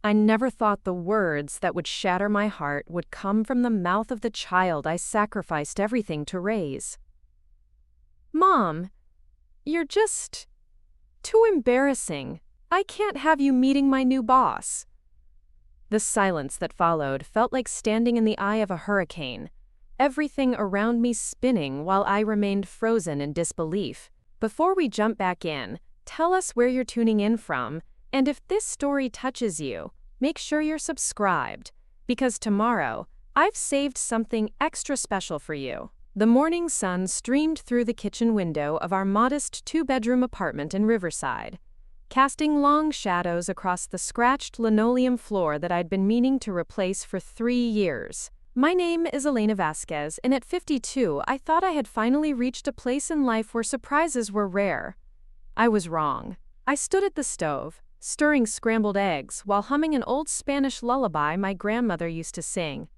I never thought the words that would shatter my heart would come from the mouth of the child I sacrificed everything to raise. "Mom, you're just too embarrassing. I can't have you meeting my new boss." The silence that followed felt like standing in the eye of a hurricane, everything around me spinning while I remained frozen in disbelief. Before we jump back in, tell us where you're tuning in from, and if this story touches you, make sure you're subscribed, because tomorrow, I've saved something extra special for you. The morning sun streamed through the kitchen window of our modest two-bedroom apartment in Riverside, casting long shadows across the scratched linoleum floor that I'd been meaning to replace for 3 years. My name is Elena Vasquez, and at 52, I thought I had finally reached a place in life where surprises were rare. I was wrong. I stood at the stove, stirring scrambled eggs while humming an old Spanish lullaby my grandmother used to sing.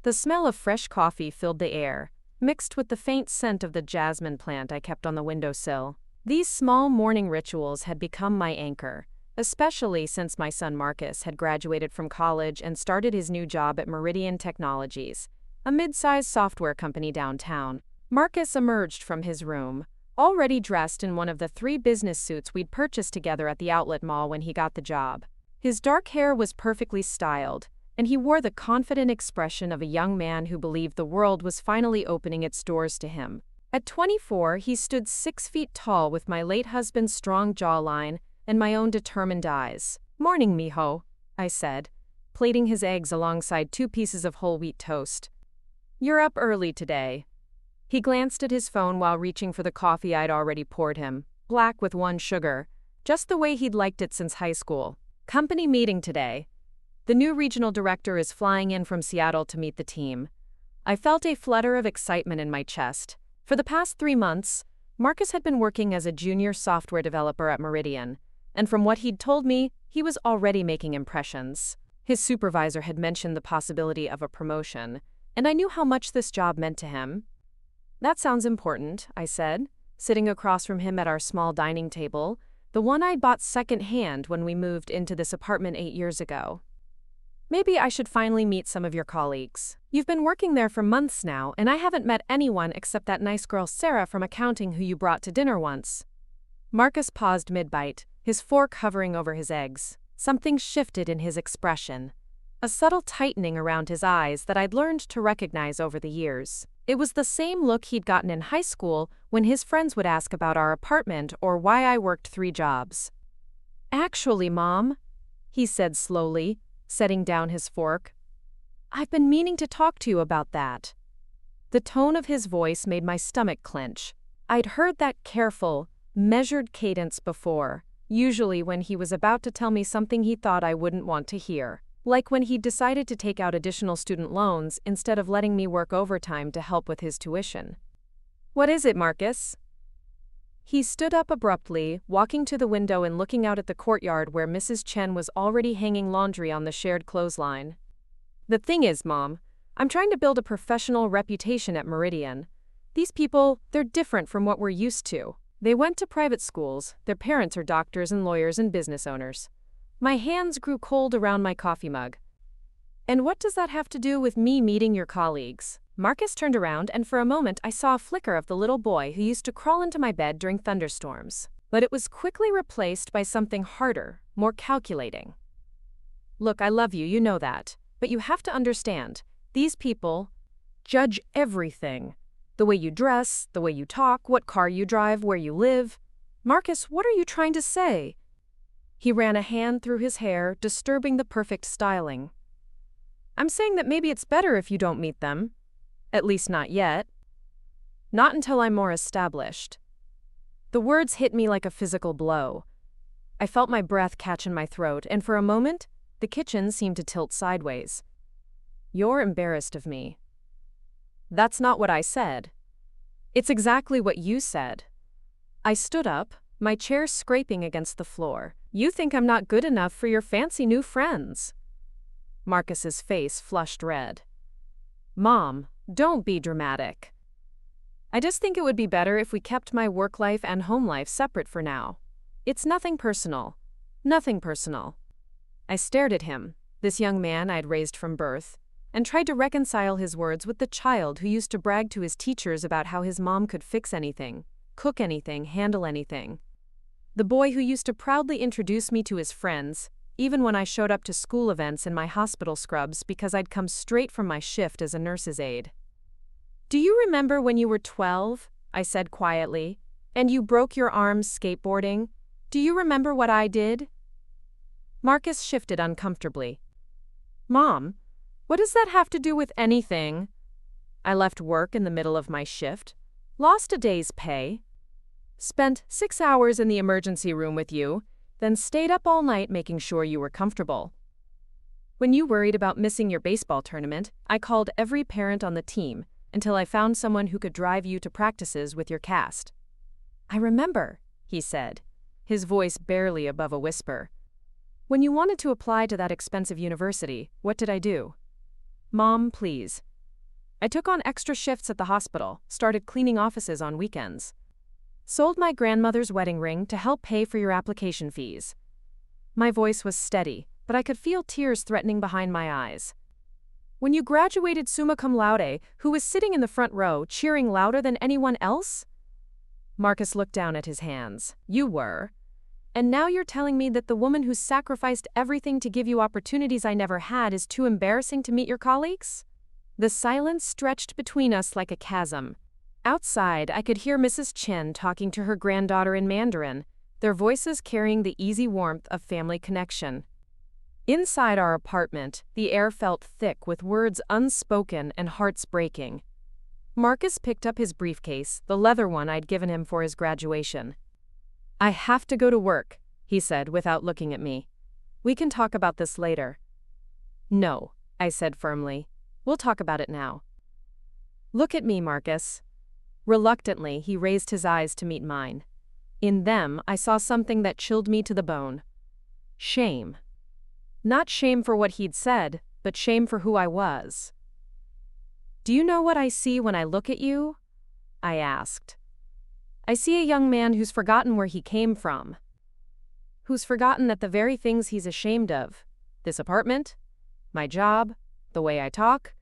The smell of fresh coffee filled the air, mixed with the faint scent of the jasmine plant I kept on the windowsill. These small morning rituals had become my anchor, especially since my son Marcus had graduated from college and started his new job at Meridian Technologies, a mid-sized software company downtown. Marcus emerged from his room, already dressed in one of the 3 business suits we'd purchased together at the outlet mall when he got the job. His dark hair was perfectly styled, and he wore the confident expression of a young man who believed the world was finally opening its doors to him. At 24, he stood 6 feet tall with my late husband's strong jawline and my own determined eyes. "Morning, mijo," I said, plating his eggs alongside 2 pieces of whole wheat toast. "You're up early today." He glanced at his phone while reaching for the coffee I'd already poured him, black with 1 sugar, just the way he'd liked it since high school. "Company meeting today. The new regional director is flying in from Seattle to meet the team." I felt a flutter of excitement in my chest. For the past 3 months, Marcus had been working as a junior software developer at Meridian, and from what he'd told me, he was already making impressions. His supervisor had mentioned the possibility of a promotion, and I knew how much this job meant to him. "That sounds important," I said, sitting across from him at our small dining table, the one I'd bought secondhand when we moved into this apartment 8 years ago. "Maybe I should finally meet some of your colleagues. You've been working there for months now, and I haven't met anyone except that nice girl Sarah from accounting who you brought to dinner once." Marcus paused mid-bite, his fork hovering over his eggs. Something shifted in his expression, a subtle tightening around his eyes that I'd learned to recognize over the years. It was the same look he'd gotten in high school when his friends would ask about our apartment or why I worked 3 jobs. "Actually, Mom," he said slowly, setting down his fork, "I've been meaning to talk to you about that." The tone of his voice made my stomach clench. I'd heard that careful, measured cadence before, usually when he was about to tell me something he thought I wouldn't want to hear. Like when he'd decided to take out additional student loans instead of letting me work overtime to help with his tuition. "What is it, Marcus?" He stood up abruptly, walking to the window and looking out at the courtyard where Mrs. Chen was already hanging laundry on the shared clothesline. "The thing is, Mom, I'm trying to build a professional reputation at Meridian. These people, they're different from what we're used to. They went to private schools, their parents are doctors and lawyers and business owners." My hands grew cold around my coffee mug. "And what does that have to do with me meeting your colleagues?" Marcus turned around, and for a moment I saw a flicker of the little boy who used to crawl into my bed during thunderstorms. But it was quickly replaced by something harder, more calculating. "Look, I love you, you know that. But you have to understand, these people judge everything. The way you dress, the way you talk, what car you drive, where you live. Marcus, what are you trying to say?" He ran a hand through his hair, disturbing the perfect styling. "I'm saying that maybe it's better if you don't meet them. At least not yet. Not until I'm more established." The words hit me like a physical blow. I felt my breath catch in my throat, and for a moment, the kitchen seemed to tilt sideways. "You're embarrassed of me." "That's not what I said." "It's exactly what you said." I stood up, my chair scraping against the floor. "You think I'm not good enough for your fancy new friends." Marcus's face flushed red. "Mom, don't be dramatic. I just think it would be better if we kept my work life and home life separate for now. It's nothing personal. Nothing personal." I stared at him, this young man I'd raised from birth, and tried to reconcile his words with the child who used to brag to his teachers about how his mom could fix anything, cook anything, handle anything. The boy who used to proudly introduce me to his friends, even when I showed up to school events in my hospital scrubs because I'd come straight from my shift as a nurse's aide. "Do you remember when you were 12?" I said quietly, "and you broke your arms skateboarding? Do you remember what I did?" Marcus shifted uncomfortably. "Mom, what does that have to do with anything? I left work in the middle of my shift, lost a day's pay, spent 6 hours in the emergency room with you, then stayed up all night making sure you were comfortable. When you worried about missing your baseball tournament, I called every parent on the team until I found someone who could drive you to practices with your cast." "I remember," he said, his voice barely above a whisper. "When you wanted to apply to that expensive university, what did I do?" "Mom, please." "I took on extra shifts at the hospital, started cleaning offices on weekends. Sold my grandmother's wedding ring to help pay for your application fees." My voice was steady, but I could feel tears threatening behind my eyes. "When you graduated summa cum laude, who was sitting in the front row, cheering louder than anyone else?" Marcus looked down at his hands. "You were. And now you're telling me that the woman who sacrificed everything to give you opportunities I never had is too embarrassing to meet your colleagues?" The silence stretched between us like a chasm. Outside, I could hear Mrs. Chen talking to her granddaughter in Mandarin, their voices carrying the easy warmth of family connection. Inside our apartment, the air felt thick with words unspoken and hearts breaking. Marcus picked up his briefcase, the leather one I'd given him for his graduation. "I have to go to work," he said without looking at me. "We can talk about this later." "No," I said firmly. "We'll talk about it now." "Look at me, Marcus." Reluctantly, he raised his eyes to meet mine. In them, I saw something that chilled me to the bone. Shame. Not shame for what he'd said, but shame for who I was. "Do you know what I see when I look at you?" I asked. "I see a young man who's forgotten where he came from. Who's forgotten that the very things he's ashamed of, this apartment, my job, the way I talk,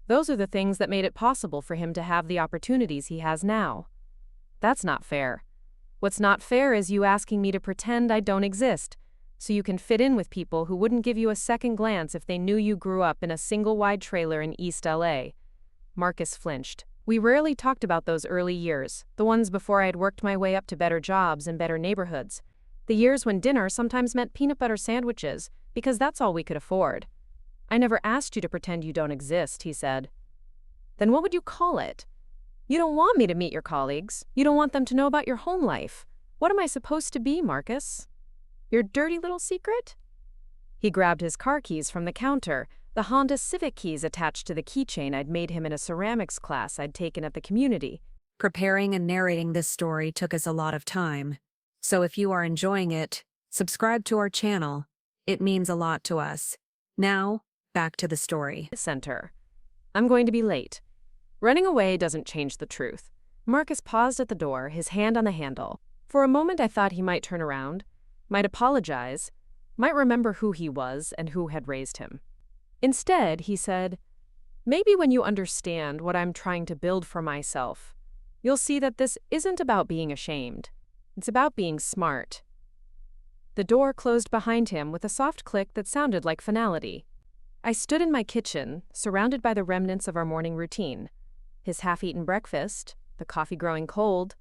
those are the things that made it possible for him to have the opportunities he has now. That's not fair. What's not fair is you asking me to pretend I don't exist, so you can fit in with people who wouldn't give you a second glance if they knew you grew up in a single-wide trailer in East LA. Marcus flinched. We rarely talked about those early years, the ones before I had worked my way up to better jobs and better neighborhoods. The years when dinner sometimes meant peanut butter sandwiches, because that's all we could afford. "I never asked you to pretend you don't exist," he said. "Then what would you call it? You don't want me to meet your colleagues. You don't want them to know about your home life. What am I supposed to be, Marcus? Your dirty little secret?" He grabbed his car keys from the counter, the Honda Civic keys attached to the keychain I'd made him in a ceramics class I'd taken at the community. Preparing and narrating this story took us a lot of time. So if you are enjoying it, subscribe to our channel. It means a lot to us. Now, back to the story. Center. "I'm going to be late." Running away doesn't change the truth. Marcus paused at the door, his hand on the handle. For a moment I thought he might turn around, might apologize, might remember who he was and who had raised him. Instead, he said, "Maybe when you understand what I'm trying to build for myself, you'll see that this isn't about being ashamed. It's about being smart." The door closed behind him with a soft click that sounded like finality. I stood in my kitchen, surrounded by the remnants of our morning routine. His half-eaten breakfast, the coffee growing cold,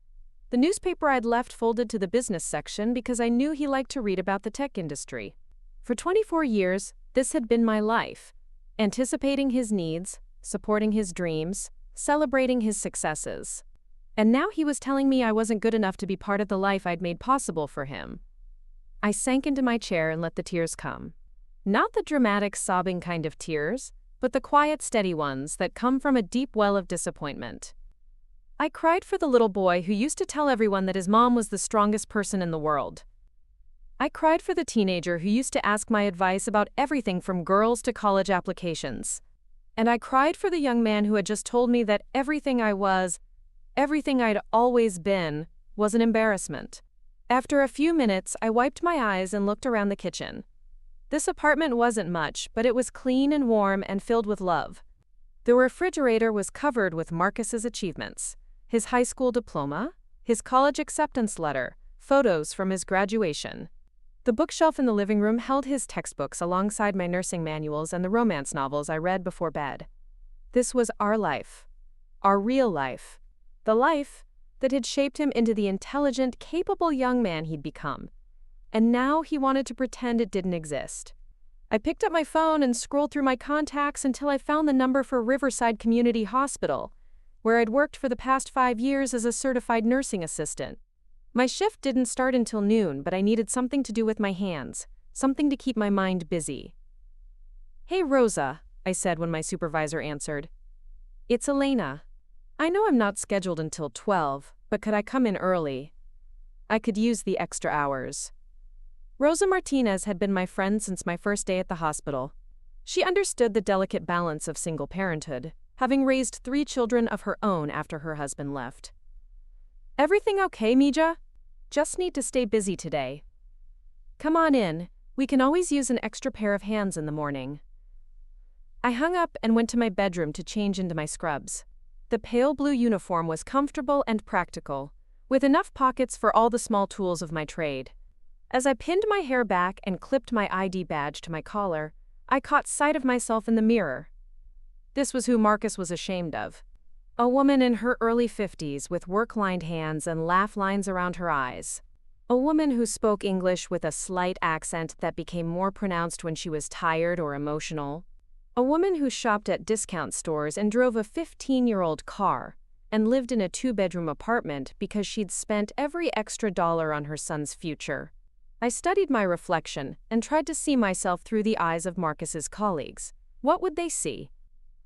the newspaper I'd left folded to the business section because I knew he liked to read about the tech industry. For 24 years, this had been my life, anticipating his needs, supporting his dreams, celebrating his successes. And now he was telling me I wasn't good enough to be part of the life I'd made possible for him. I sank into my chair and let the tears come. Not the dramatic, sobbing kind of tears, but the quiet, steady ones that come from a deep well of disappointment. I cried for the little boy who used to tell everyone that his mom was the strongest person in the world. I cried for the teenager who used to ask my advice about everything from girls to college applications. And I cried for the young man who had just told me that everything I was, everything I'd always been, was an embarrassment. After a few minutes, I wiped my eyes and looked around the kitchen. This apartment wasn't much, but it was clean and warm and filled with love. The refrigerator was covered with Marcus's achievements: his high school diploma, his college acceptance letter, photos from his graduation. The bookshelf in the living room held his textbooks alongside my nursing manuals and the romance novels I read before bed. This was our life. Our real life. The life that had shaped him into the intelligent, capable young man he'd become. And now he wanted to pretend it didn't exist. I picked up my phone and scrolled through my contacts until I found the number for Riverside Community Hospital, where I'd worked for the past 5 years as a certified nursing assistant. My shift didn't start until noon, but I needed something to do with my hands, something to keep my mind busy. "Hey, Rosa," I said when my supervisor answered. "It's Elena. I know I'm not scheduled until 12, but could I come in early? I could use the extra hours." Rosa Martinez had been my friend since my first day at the hospital. She understood the delicate balance of single parenthood, having raised 3 children of her own after her husband left. "Everything okay, Mija? Just need to stay busy today. Come on in, we can always use an extra pair of hands in the morning." I hung up and went to my bedroom to change into my scrubs. The pale blue uniform was comfortable and practical, with enough pockets for all the small tools of my trade. As I pinned my hair back and clipped my ID badge to my collar, I caught sight of myself in the mirror. This was who Marcus was ashamed of. A woman in her early 50s with work-lined hands and laugh lines around her eyes. A woman who spoke English with a slight accent that became more pronounced when she was tired or emotional. A woman who shopped at discount stores and drove a 15-year-old car, and lived in a 2-bedroom apartment because she'd spent every extra dollar on her son's future. I studied my reflection and tried to see myself through the eyes of Marcus's colleagues. What would they see?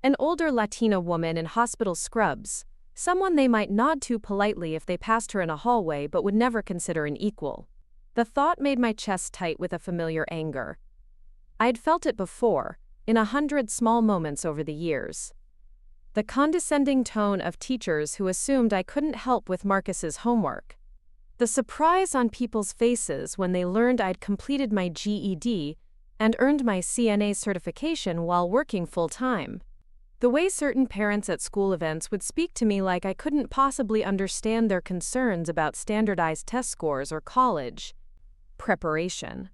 An older Latina woman in hospital scrubs, someone they might nod to politely if they passed her in a hallway but would never consider an equal. The thought made my chest tight with a familiar anger. I had felt it before, in 100 small moments over the years. The condescending tone of teachers who assumed I couldn't help with Marcus's homework. The surprise on people's faces when they learned I'd completed my GED and earned my CNA certification while working full-time. The way certain parents at school events would speak to me like I couldn't possibly understand their concerns about standardized test scores or college preparation.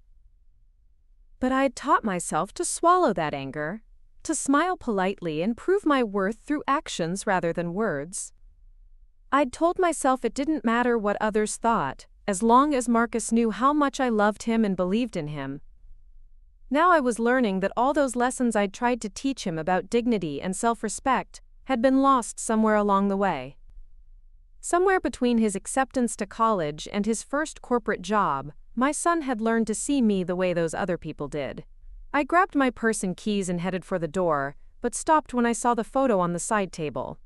But I'd taught myself to swallow that anger, to smile politely and prove my worth through actions rather than words. I'd told myself it didn't matter what others thought, as long as Marcus knew how much I loved him and believed in him. Now I was learning that all those lessons I'd tried to teach him about dignity and self-respect had been lost somewhere along the way. Somewhere between his acceptance to college and his first corporate job, my son had learned to see me the way those other people did. I grabbed my purse and keys and headed for the door, but stopped when I saw the photo on the side table.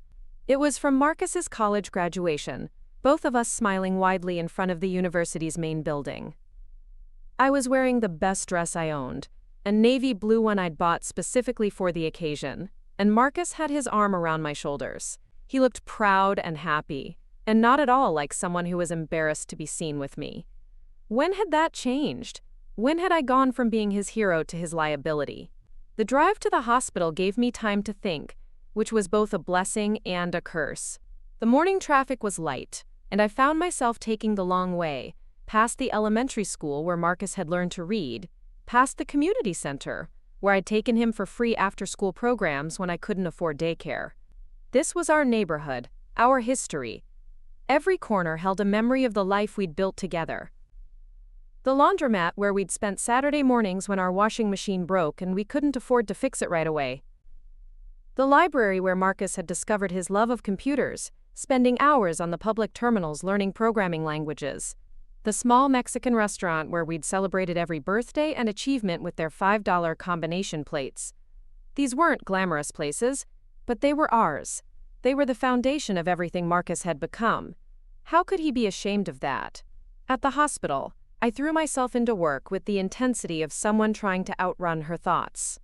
It was from Marcus's college graduation, both of us smiling widely in front of the university's main building. I was wearing the best dress I owned, a navy blue one I'd bought specifically for the occasion, and Marcus had his arm around my shoulders. He looked proud and happy, and not at all like someone who was embarrassed to be seen with me. When had that changed? When had I gone from being his hero to his liability? The drive to the hospital gave me time to think, which was both a blessing and a curse. The morning traffic was light, and I found myself taking the long way, past the elementary school where Marcus had learned to read, past the community center, where I'd taken him for free after-school programs when I couldn't afford daycare. This was our neighborhood, our history. Every corner held a memory of the life we'd built together. The laundromat where we'd spent Saturday mornings when our washing machine broke and we couldn't afford to fix it right away. The library where Marcus had discovered his love of computers, spending hours on the public terminals learning programming languages. The small Mexican restaurant where we'd celebrated every birthday and achievement with their $5 combination plates. These weren't glamorous places, but they were ours. They were the foundation of everything Marcus had become. How could he be ashamed of that? At the hospital, I threw myself into work with the intensity of someone trying to outrun her thoughts.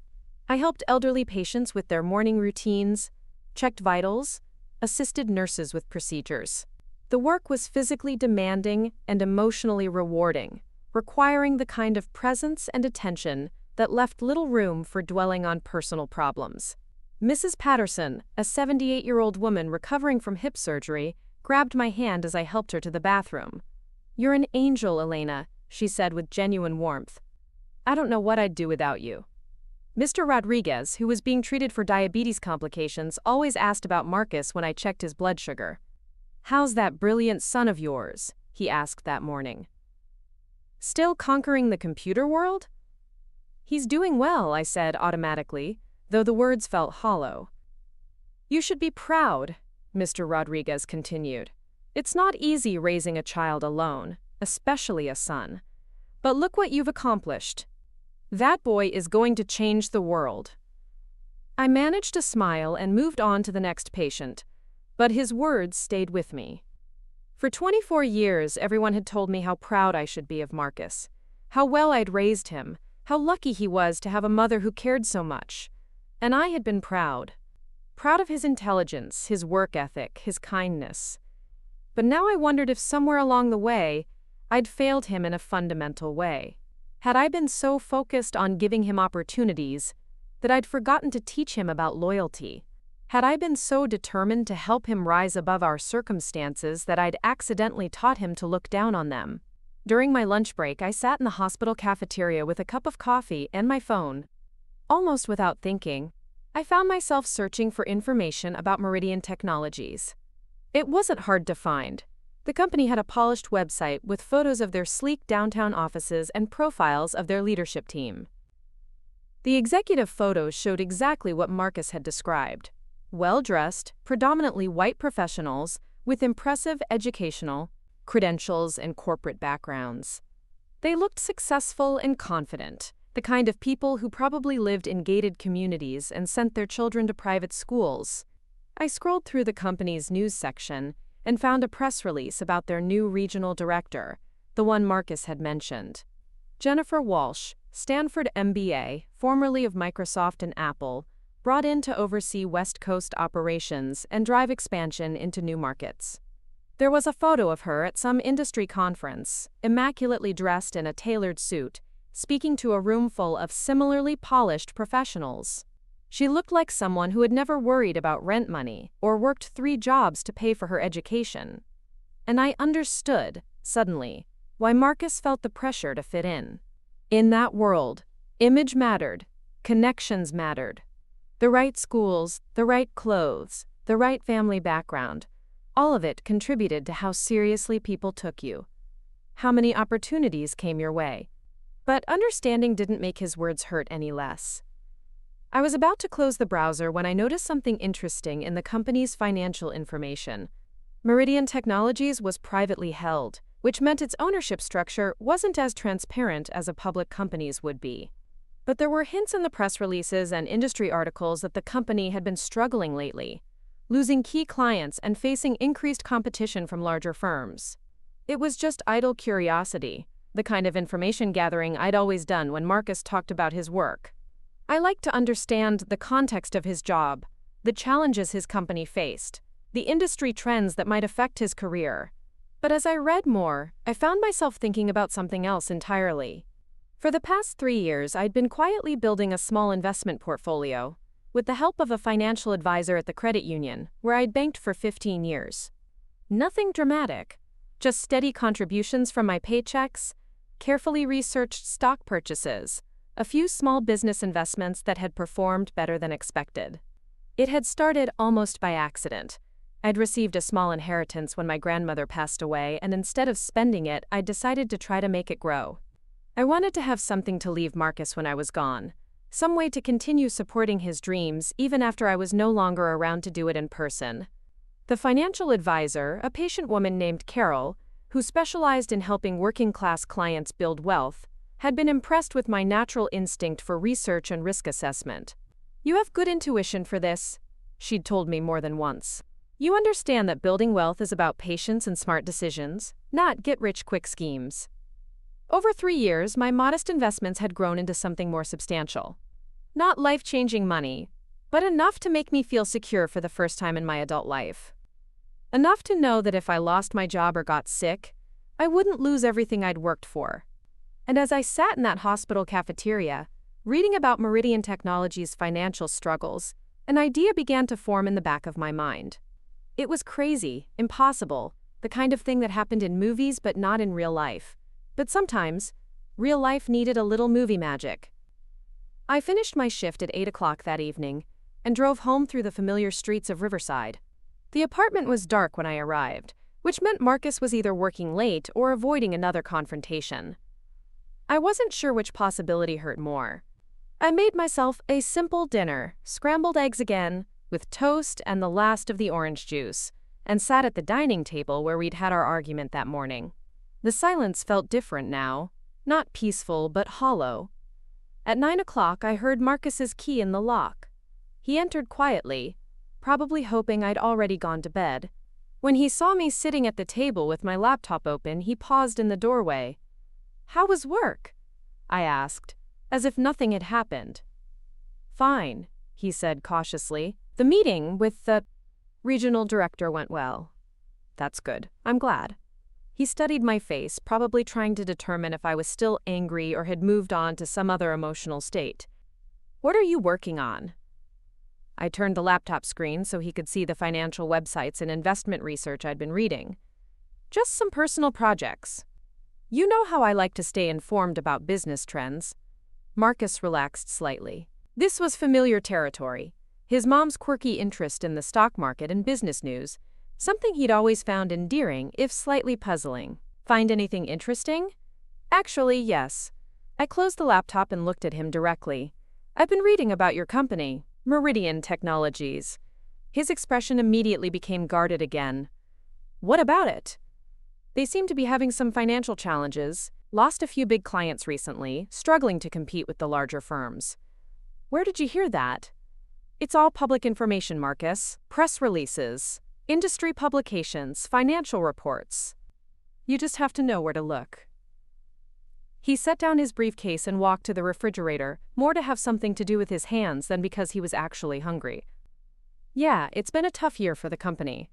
I helped elderly patients with their morning routines, checked vitals, assisted nurses with procedures. The work was physically demanding and emotionally rewarding, requiring the kind of presence and attention that left little room for dwelling on personal problems. Mrs. Patterson, a 78-year-old woman recovering from hip surgery, grabbed my hand as I helped her to the bathroom. "You're an angel, Elena," she said with genuine warmth. "I don't know what I'd do without you." Mr. Rodriguez, who was being treated for diabetes complications, always asked about Marcus when I checked his blood sugar. "How's that brilliant son of yours?" he asked that morning. "Still conquering the computer world?" "He's doing well," I said automatically, though the words felt hollow. "You should be proud," Mr. Rodriguez continued. "It's not easy raising a child alone, especially a son. But look what you've accomplished. That boy is going to change the world." I managed to smile and moved on to the next patient, but his words stayed with me. For 24 years, everyone had told me how proud I should be of Marcus, how well I'd raised him, how lucky he was to have a mother who cared so much. And I had been proud. Proud of his intelligence, his work ethic, his kindness. But now I wondered if somewhere along the way, I'd failed him in a fundamental way. Had I been so focused on giving him opportunities that I'd forgotten to teach him about loyalty? Had I been so determined to help him rise above our circumstances that I'd accidentally taught him to look down on them? During my lunch break, I sat in the hospital cafeteria with a cup of coffee and my phone. Almost without thinking, I found myself searching for information about Meridian Technologies. It wasn't hard to find. The company had a polished website with photos of their sleek downtown offices and profiles of their leadership team. The executive photos showed exactly what Marcus had described. Well-dressed, predominantly white professionals with impressive educational credentials and corporate backgrounds. They looked successful and confident, the kind of people who probably lived in gated communities and sent their children to private schools. I scrolled through the company's news section and found a press release about their new regional director, the one Marcus had mentioned. Jennifer Walsh, Stanford MBA, formerly of Microsoft and Apple, brought in to oversee West Coast operations and drive expansion into new markets. There was a photo of her at some industry conference, immaculately dressed in a tailored suit, speaking to a room full of similarly polished professionals. She looked like someone who had never worried about rent money or worked 3 jobs to pay for her education. And I understood, suddenly, why Marcus felt the pressure to fit in. In that world, image mattered, connections mattered. The right schools, the right clothes, the right family background, all of it contributed to how seriously people took you. How many opportunities came your way. But understanding didn't make his words hurt any less. I was about to close the browser when I noticed something interesting in the company's financial information. Meridian Technologies was privately held, which meant its ownership structure wasn't as transparent as a public company's would be. But there were hints in the press releases and industry articles that the company had been struggling lately, losing key clients and facing increased competition from larger firms. It was just idle curiosity, the kind of information gathering I'd always done when Marcus talked about his work. I liked to understand the context of his job, the challenges his company faced, the industry trends that might affect his career. But as I read more, I found myself thinking about something else entirely. For the past 3 years, I'd been quietly building a small investment portfolio, with the help of a financial advisor at the credit union, where I'd banked for 15 years. Nothing dramatic, just steady contributions from my paychecks, carefully researched stock purchases, a few small business investments that had performed better than expected. It had started almost by accident. I'd received a small inheritance when my grandmother passed away, and instead of spending it, I decided to try to make it grow. I wanted to have something to leave Marcus when I was gone, some way to continue supporting his dreams even after I was no longer around to do it in person. The financial advisor, a patient woman named Carol, who specialized in helping working-class clients build wealth, had been impressed with my natural instinct for research and risk assessment. "You have good intuition for this," she'd told me more than once. "You understand that building wealth is about patience and smart decisions, not get-rich-quick schemes." Over 3 years, my modest investments had grown into something more substantial. Not life-changing money, but enough to make me feel secure for the first time in my adult life. Enough to know that if I lost my job or got sick, I wouldn't lose everything I'd worked for. And as I sat in that hospital cafeteria, Reading about Meridian Technologies' financial struggles, an idea began to form in the back of my mind. It was crazy, impossible, the kind of thing that happened in movies but not in real life. But sometimes, real life needed a little movie magic. I finished my shift at 8 o'clock that evening and drove home through the familiar streets of Riverside. The apartment was dark when I arrived, which meant Marcus was either working late or avoiding another confrontation. I wasn't sure which possibility hurt more. I made myself a simple dinner, scrambled eggs again, with toast and the last of the orange juice, and sat at the dining table where we'd had our argument that morning. The silence felt different now, not peaceful but hollow. At 9 o'clock I heard Marcus's key in the lock. He entered quietly, probably hoping I'd already gone to bed. When he saw me sitting at the table with my laptop open, he paused in the doorway. "How was work?" I asked, as if nothing had happened. "Fine," he said cautiously. "The meeting with the regional director went well." "That's good. I'm glad." He studied my face, probably trying to determine if I was still angry or had moved on to some other emotional state. "What are you working on?" I turned the laptop screen so he could see the financial websites and investment research I'd been reading. "Just some personal projects. You know how I like to stay informed about business trends." Marcus relaxed slightly. This was familiar territory. His mom's quirky interest in the stock market and business news, something he'd always found endearing, if slightly puzzling. "Find anything interesting?" "Actually, yes." I closed the laptop and looked at him directly. "I've been reading about your company, Meridian Technologies." His expression immediately became guarded again. "What about it?" "They seem to be having some financial challenges, lost a few big clients recently, struggling to compete with the larger firms." "Where did you hear that?" "It's all public information, Marcus. Press releases, industry publications, financial reports. You just have to know where to look." He set down his briefcase and walked to the refrigerator, more to have something to do with his hands than because he was actually hungry. "Yeah, it's been a tough year for the company.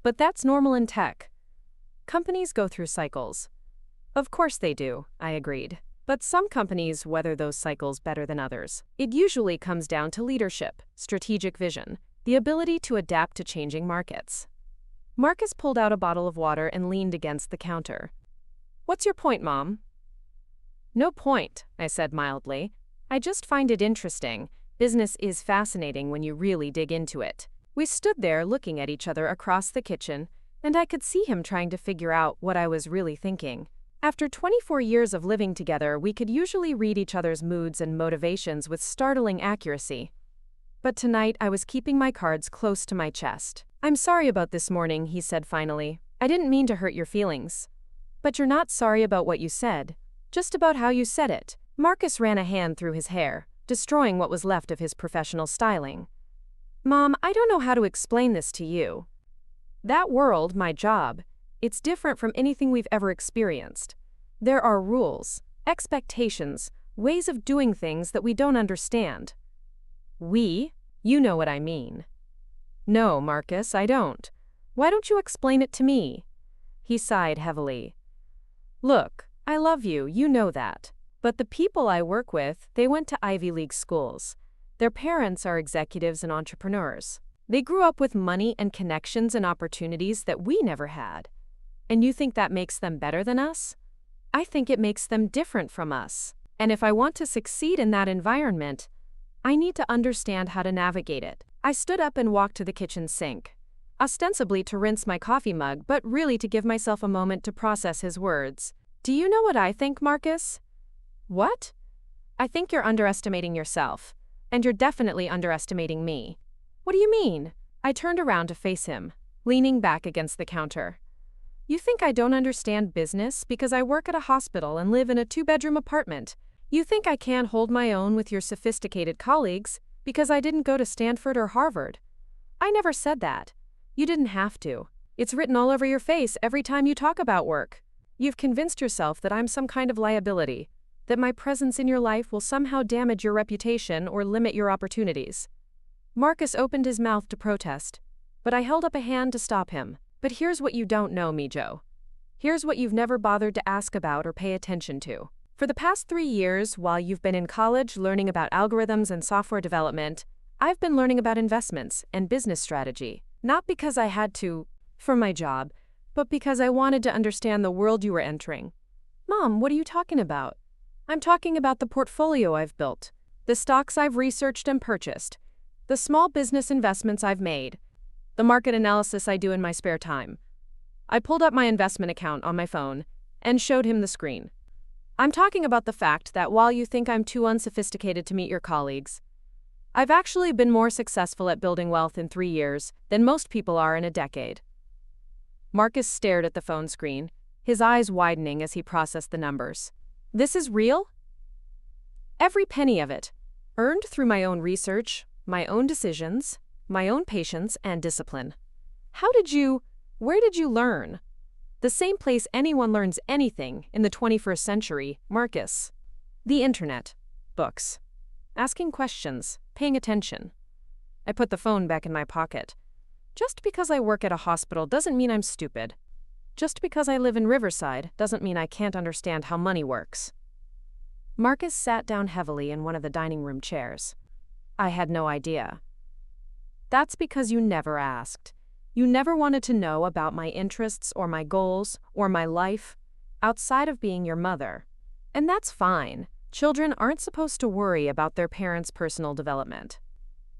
But that's normal in tech. Companies go through cycles." "Of course they do," I agreed. "But some companies weather those cycles better than others. It usually comes down to leadership, strategic vision, the ability to adapt to changing markets." Marcus pulled out a bottle of water and leaned against the counter. "What's your point, Mom?" "No point," I said mildly. "I just find it interesting. Business is fascinating when you really dig into it." We stood there looking at each other across the kitchen, and I could see him trying to figure out what I was really thinking. After 24 years of living together, we could usually read each other's moods and motivations with startling accuracy. But tonight, I was keeping my cards close to my chest. "I'm sorry about this morning," he said finally. "I didn't mean to hurt your feelings." "But you're not sorry about what you said, just about how you said it." Marcus ran a hand through his hair, destroying what was left of his professional styling. "Mom, I don't know how to explain this to you. That world, my job, it's different from anything we've ever experienced. There are rules, expectations, ways of doing things that we don't understand." "We? You know what I mean." "No, Marcus, I don't. Why don't you explain it to me?" He sighed heavily. "Look, I love you, you know that. But the people I work with, they went to Ivy League schools. Their parents are executives and entrepreneurs. They grew up with money and connections and opportunities that we never had. And you think that makes them better than us? I think it makes them different from us. And if I want to succeed in that environment, I need to understand how to navigate it." I stood up and walked to the kitchen sink, ostensibly to rinse my coffee mug, but really to give myself a moment to process his words. "Do you know what I think, Marcus?" "What?" "I think you're underestimating yourself. And you're definitely underestimating me." "What do you mean?" I turned around to face him, leaning back against the counter. "You think I don't understand business because I work at a hospital and live in a 2-bedroom apartment. You think I can't hold my own with your sophisticated colleagues because I didn't go to Stanford or Harvard. I never said that. You didn't have to. It's written all over your face every time you talk about work. You've convinced yourself that I'm some kind of liability, that my presence in your life will somehow damage your reputation or limit your opportunities." Marcus opened his mouth to protest, but I held up a hand to stop him. "But here's what you don't know, Mijo. Here's what you've never bothered to ask about or pay attention to. For the past 3 years, while you've been in college learning about algorithms and software development, I've been learning about investments and business strategy. Not because I had to, for my job, but because I wanted to understand the world you were entering. Mom, what are you talking about? I'm talking about the portfolio I've built, the stocks I've researched and purchased, the small business investments I've made, the market analysis I do in my spare time. I pulled up my investment account on my phone and showed him the screen. I'm talking about the fact that while you think I'm too unsophisticated to meet your colleagues, I've actually been more successful at building wealth in 3 years than most people are in a decade. Marcus stared at the phone screen, his eyes widening as he processed the numbers. This is real? Every penny of it, earned through my own research, my own decisions, my own patience and discipline. Where did you learn? The same place anyone learns anything in the 21st century, Marcus. The internet, books, asking questions, paying attention. I put the phone back in my pocket. Just because I work at a hospital doesn't mean I'm stupid. Just because I live in Riverside doesn't mean I can't understand how money works. Marcus sat down heavily in one of the dining room chairs. I had no idea. That's because you never asked. You never wanted to know about my interests or my goals or my life outside of being your mother. And that's fine. Children aren't supposed to worry about their parents' personal development.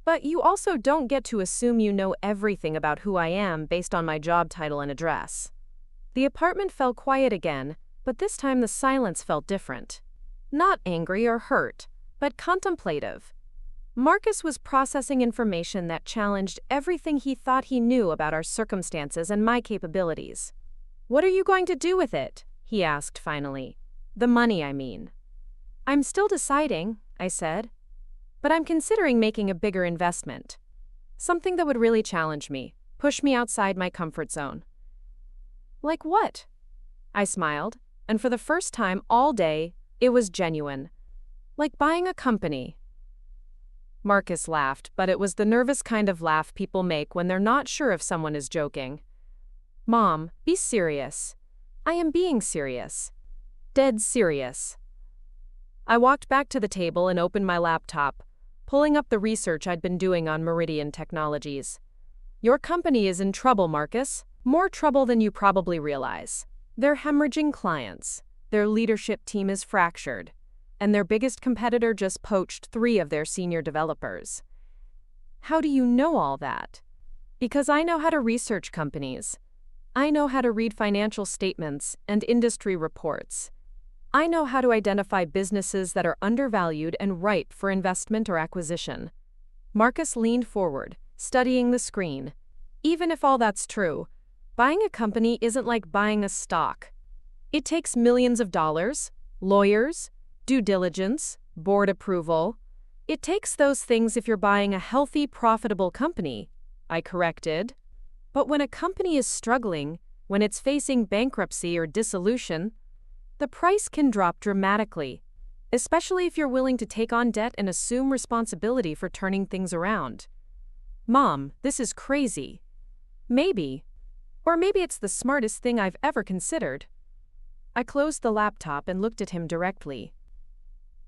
But you also don't get to assume you know everything about who I am based on my job title and address. The apartment fell quiet again, but this time the silence felt different. Not angry or hurt, but contemplative. Marcus was processing information that challenged everything he thought he knew about our circumstances and my capabilities. What are you going to do with it? He asked finally. The money, I mean. I'm still deciding, I said. But I'm considering making a bigger investment. Something that would really challenge me, push me outside my comfort zone. Like what? I smiled, and for the first time all day, it was genuine. Like buying a company. Marcus laughed, but it was the nervous kind of laugh people make when they're not sure if someone is joking. Mom, be serious. I am being serious. Dead serious. I walked back to the table and opened my laptop, pulling up the research I'd been doing on Meridian Technologies. Your company is in trouble, Marcus. More trouble than you probably realize. They're hemorrhaging clients. Their leadership team is fractured. And their biggest competitor just poached 3 of their senior developers. How do you know all that? Because I know how to research companies. I know how to read financial statements and industry reports. I know how to identify businesses that are undervalued and ripe for investment or acquisition. Marcus leaned forward, studying the screen. Even if all that's true, buying a company isn't like buying a stock. It takes millions of dollars, lawyers, due diligence, board approval. It takes those things if you're buying a healthy, profitable company, I corrected. But when a company is struggling, when it's facing bankruptcy or dissolution, the price can drop dramatically, especially if you're willing to take on debt and assume responsibility for turning things around. Mom, this is crazy. Maybe. Or maybe it's the smartest thing I've ever considered. I closed the laptop and looked at him directly.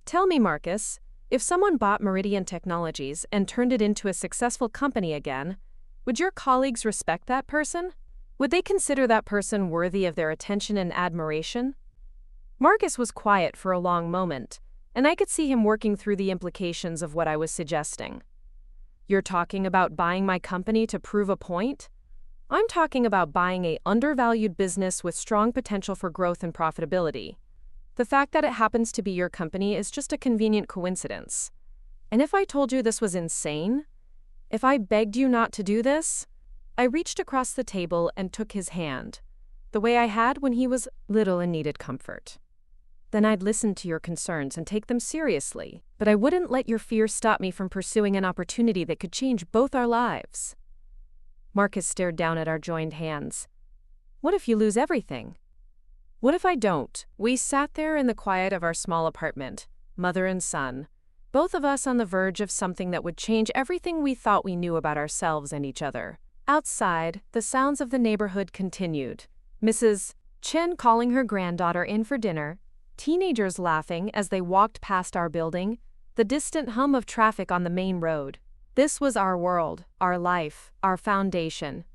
Tell me, Marcus, if someone bought Meridian Technologies and turned it into a successful company again, would your colleagues respect that person? Would they consider that person worthy of their attention and admiration? Marcus was quiet for a long moment, and I could see him working through the implications of what I was suggesting. You're talking about buying my company to prove a point? I'm talking about buying an undervalued business with strong potential for growth and profitability. The fact that it happens to be your company is just a convenient coincidence. And if I told you this was insane, if I begged you not to do this, I reached across the table and took his hand, the way I had when he was little and needed comfort. Then I'd listen to your concerns and take them seriously, but I wouldn't let your fear stop me from pursuing an opportunity that could change both our lives. Marcus stared down at our joined hands. What if you lose everything? What if I don't? We sat there in the quiet of our small apartment, mother and son, both of us on the verge of something that would change everything we thought we knew about ourselves and each other. Outside, the sounds of the neighborhood continued. Mrs. Chen calling her granddaughter in for dinner, Teenagers laughing as they walked past our building, the distant hum of traffic on the main road. This was our world, our life, our foundation.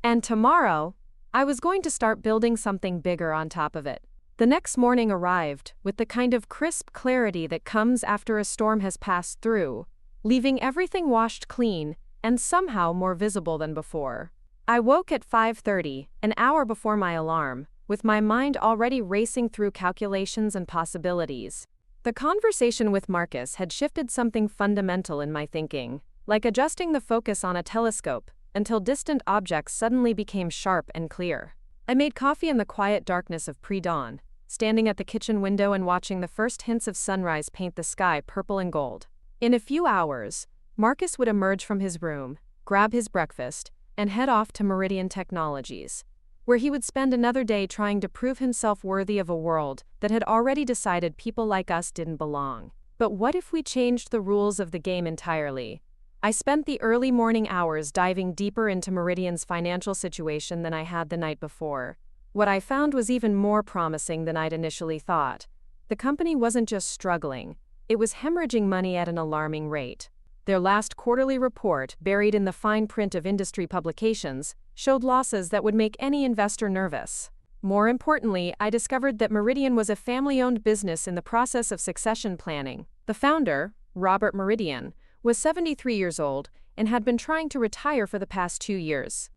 And tomorrow, I was going to start building something bigger on top of it. The next morning arrived, with the kind of crisp clarity that comes after a storm has passed through, leaving everything washed clean and somehow more visible than before. I woke at 5:30, an hour before my alarm, with my mind already racing through calculations and possibilities. The conversation with Marcus had shifted something fundamental in my thinking, like adjusting the focus on a telescope, until distant objects suddenly became sharp and clear. I made coffee in the quiet darkness of pre-dawn, standing at the kitchen window and watching the first hints of sunrise paint the sky purple and gold. In a few hours, Marcus would emerge from his room, grab his breakfast, and head off to Meridian Technologies, where he would spend another day trying to prove himself worthy of a world that had already decided people like us didn't belong. But what if we changed the rules of the game entirely? I spent the early morning hours diving deeper into Meridian's financial situation than I had the night before. What I found was even more promising than I'd initially thought. The company wasn't just struggling, it was hemorrhaging money at an alarming rate. Their last quarterly report, buried in the fine print of industry publications, showed losses that would make any investor nervous. More importantly, I discovered that Meridian was a family-owned business in the process of succession planning. The founder, Robert Meridian, was 73 years old and had been trying to retire for the past 2 years.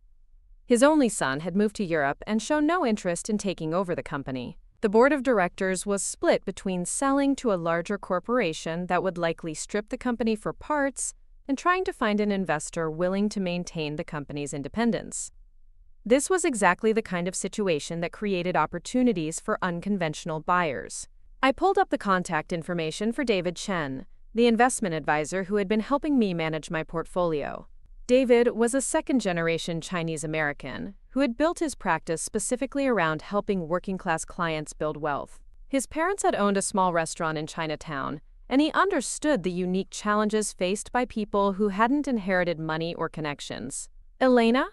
His only son had moved to Europe and shown no interest in taking over the company. The board of directors was split between selling to a larger corporation that would likely strip the company for parts and trying to find an investor willing to maintain the company's independence. This was exactly the kind of situation that created opportunities for unconventional buyers. I pulled up the contact information for David Chen, the investment advisor who had been helping me manage my portfolio. David was a second-generation Chinese American who had built his practice specifically around helping working-class clients build wealth. His parents had owned a small restaurant in Chinatown, and he understood the unique challenges faced by people who hadn't inherited money or connections. "Elena?"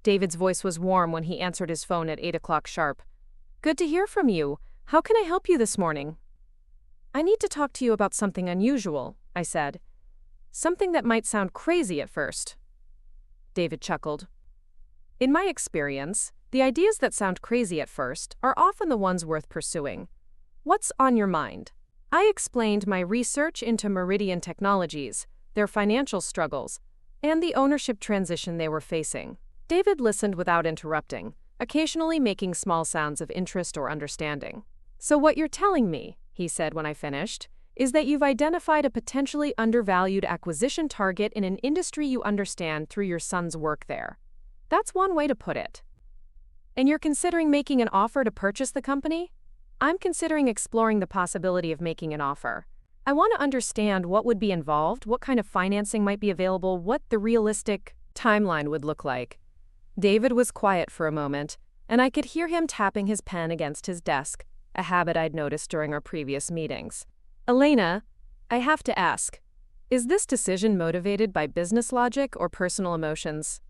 David's voice was warm when he answered his phone at 8 o'clock sharp. "Good to hear from you. How can I help you this morning?" "I need to talk to you about something unusual," I said. "Something that might sound crazy at first." David chuckled. "In my experience, the ideas that sound crazy at first are often the ones worth pursuing. What's on your mind?" I explained my research into Meridian Technologies, their financial struggles, and the ownership transition they were facing. David listened without interrupting, occasionally making small sounds of interest or understanding. "So what you're telling me," he said when I finished, "is that you've identified a potentially undervalued acquisition target in an industry you understand through your son's work there. That's one way to put it. And you're considering making an offer to purchase the company?" "I'm considering exploring the possibility of making an offer. I want to understand what would be involved, what kind of financing might be available, what the realistic timeline would look like." David was quiet for a moment, and I could hear him tapping his pen against his desk, a habit I'd noticed during our previous meetings. "Elena, I have to ask, is this decision motivated by business logic or personal emotions?"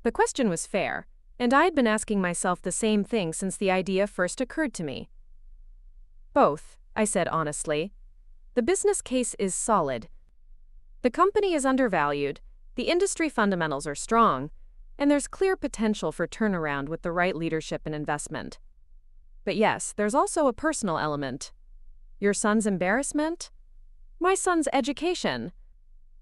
The question was fair, and I had been asking myself the same thing since the idea first occurred to me. "Both," I said honestly. "The business case is solid. The company is undervalued, the industry fundamentals are strong, and there's clear potential for turnaround with the right leadership and investment. But yes, there's also a personal element. Your son's embarrassment? My son's education.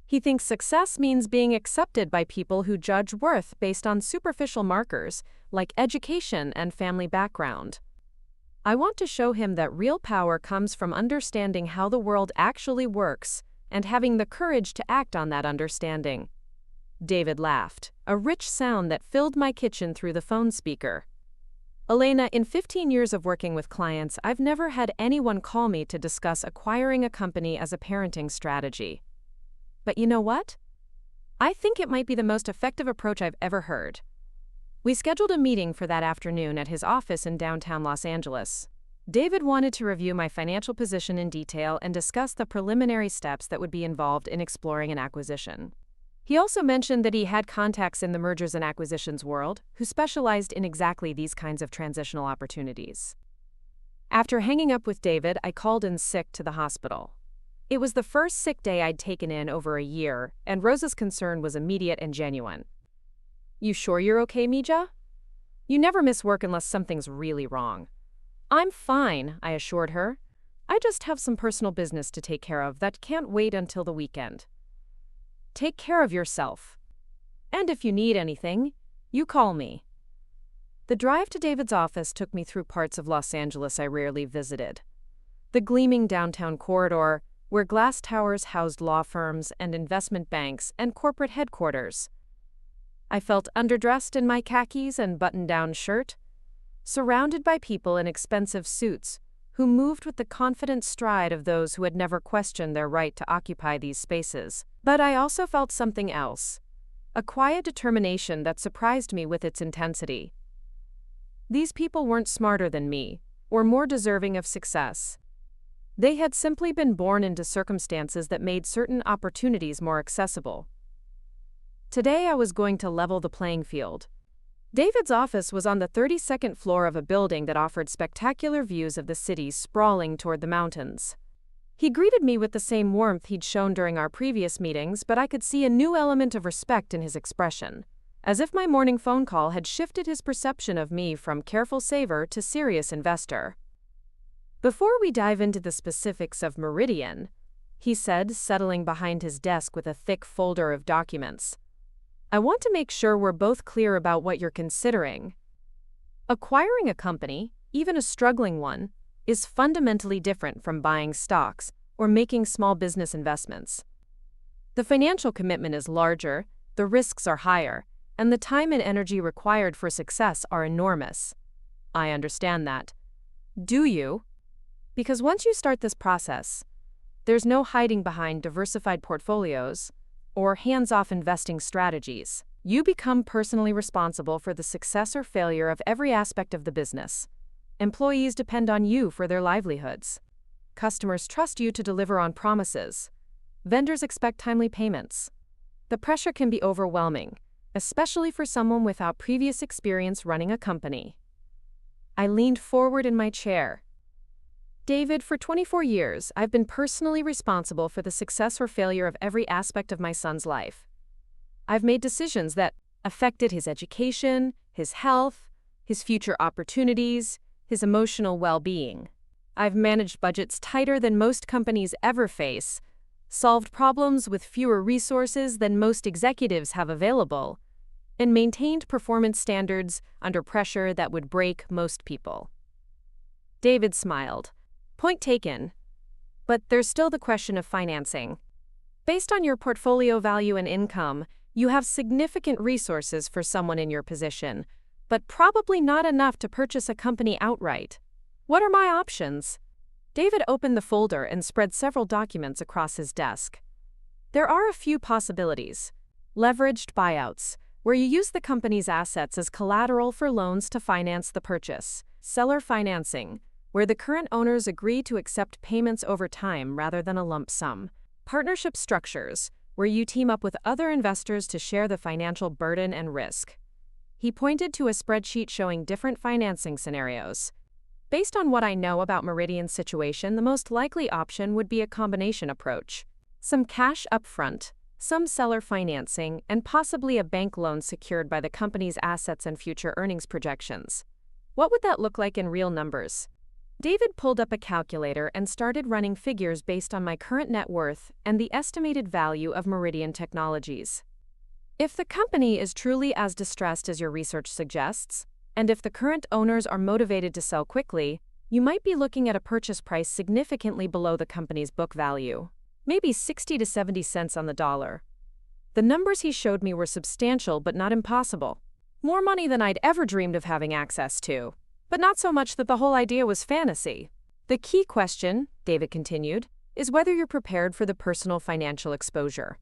He thinks success means being accepted by people who judge worth based on superficial markers like education and family background. I want to show him that real power comes from understanding how the world actually works and having the courage to act on that understanding." David laughed, a rich sound that filled my kitchen through the phone speaker. "Elena, in 15 years of working with clients, I've never had anyone call me to discuss acquiring a company as a parenting strategy. But you know what? I think it might be the most effective approach I've ever heard." We scheduled a meeting for that afternoon at his office in downtown Los Angeles. David wanted to review my financial position in detail and discuss the preliminary steps that would be involved in exploring an acquisition. He also mentioned that he had contacts in the mergers and acquisitions world who specialized in exactly these kinds of transitional opportunities. After hanging up with David, I called in sick to the hospital. It was the first sick day I'd taken in over a year, and Rosa's concern was immediate and genuine. "You sure you're okay, Mija? You never miss work unless something's really wrong." "I'm fine," I assured her. "I just have some personal business to take care of that can't wait until the weekend." "Take care of yourself. And if you need anything, you call me." The drive to David's office took me through parts of Los Angeles I rarely visited. The gleaming downtown corridor, where glass towers housed law firms and investment banks and corporate headquarters. I felt underdressed in my khakis and button-down shirt, surrounded by people in expensive suits who moved with the confident stride of those who had never questioned their right to occupy these spaces. But I also felt something else, a quiet determination that surprised me with its intensity. These people weren't smarter than me, or more deserving of success. They had simply been born into circumstances that made certain opportunities more accessible. Today I was going to level the playing field. David's office was on the 32nd floor of a building that offered spectacular views of the city sprawling toward the mountains. He greeted me with the same warmth he'd shown during our previous meetings, but I could see a new element of respect in his expression, as if my morning phone call had shifted his perception of me from careful saver to serious investor. "Before we dive into the specifics of Meridian," he said, settling behind his desk with a thick folder of documents, "I want to make sure we're both clear about what you're considering. Acquiring a company, even a struggling one, is fundamentally different from buying stocks or making small business investments. The financial commitment is larger, the risks are higher, and the time and energy required for success are enormous. I understand that. Do you? Because once you start this process, there's no hiding behind diversified portfolios or hands-off investing strategies. You become personally responsible for the success or failure of every aspect of the business. Employees depend on you for their livelihoods. Customers trust you to deliver on promises. Vendors expect timely payments. The pressure can be overwhelming, especially for someone without previous experience running a company." I leaned forward in my chair. "David, for 24 years, I've been personally responsible for the success or failure of every aspect of my son's life. I've made decisions that affected his education, his health, his future opportunities, his emotional well-being. I've managed budgets tighter than most companies ever face, solved problems with fewer resources than most executives have available, and maintained performance standards under pressure that would break most people." David smiled. "Point taken. But there's still the question of financing. Based on your portfolio value and income, you have significant resources for someone in your position, but probably not enough to purchase a company outright. What are my options?" David opened the folder and spread several documents across his desk. "There are a few possibilities. Leveraged buyouts, where you use the company's assets as collateral for loans to finance the purchase. Seller financing, where the current owners agree to accept payments over time rather than a lump sum. Partnership structures, where you team up with other investors to share the financial burden and risk." He pointed to a spreadsheet showing different financing scenarios. "Based on what I know about Meridian's situation, the most likely option would be a combination approach. Some cash upfront, some seller financing, and possibly a bank loan secured by the company's assets and future earnings projections. What would that look like in real numbers?" David pulled up a calculator and started running figures based on my current net worth and the estimated value of Meridian Technologies. "If the company is truly as distressed as your research suggests, and if the current owners are motivated to sell quickly, you might be looking at a purchase price significantly below the company's book value. Maybe 60 to 70 cents on the dollar." The numbers he showed me were substantial but not impossible. More money than I'd ever dreamed of having access to, but not so much that the whole idea was fantasy. "The key question," David continued, "is whether you're prepared for the personal financial exposure.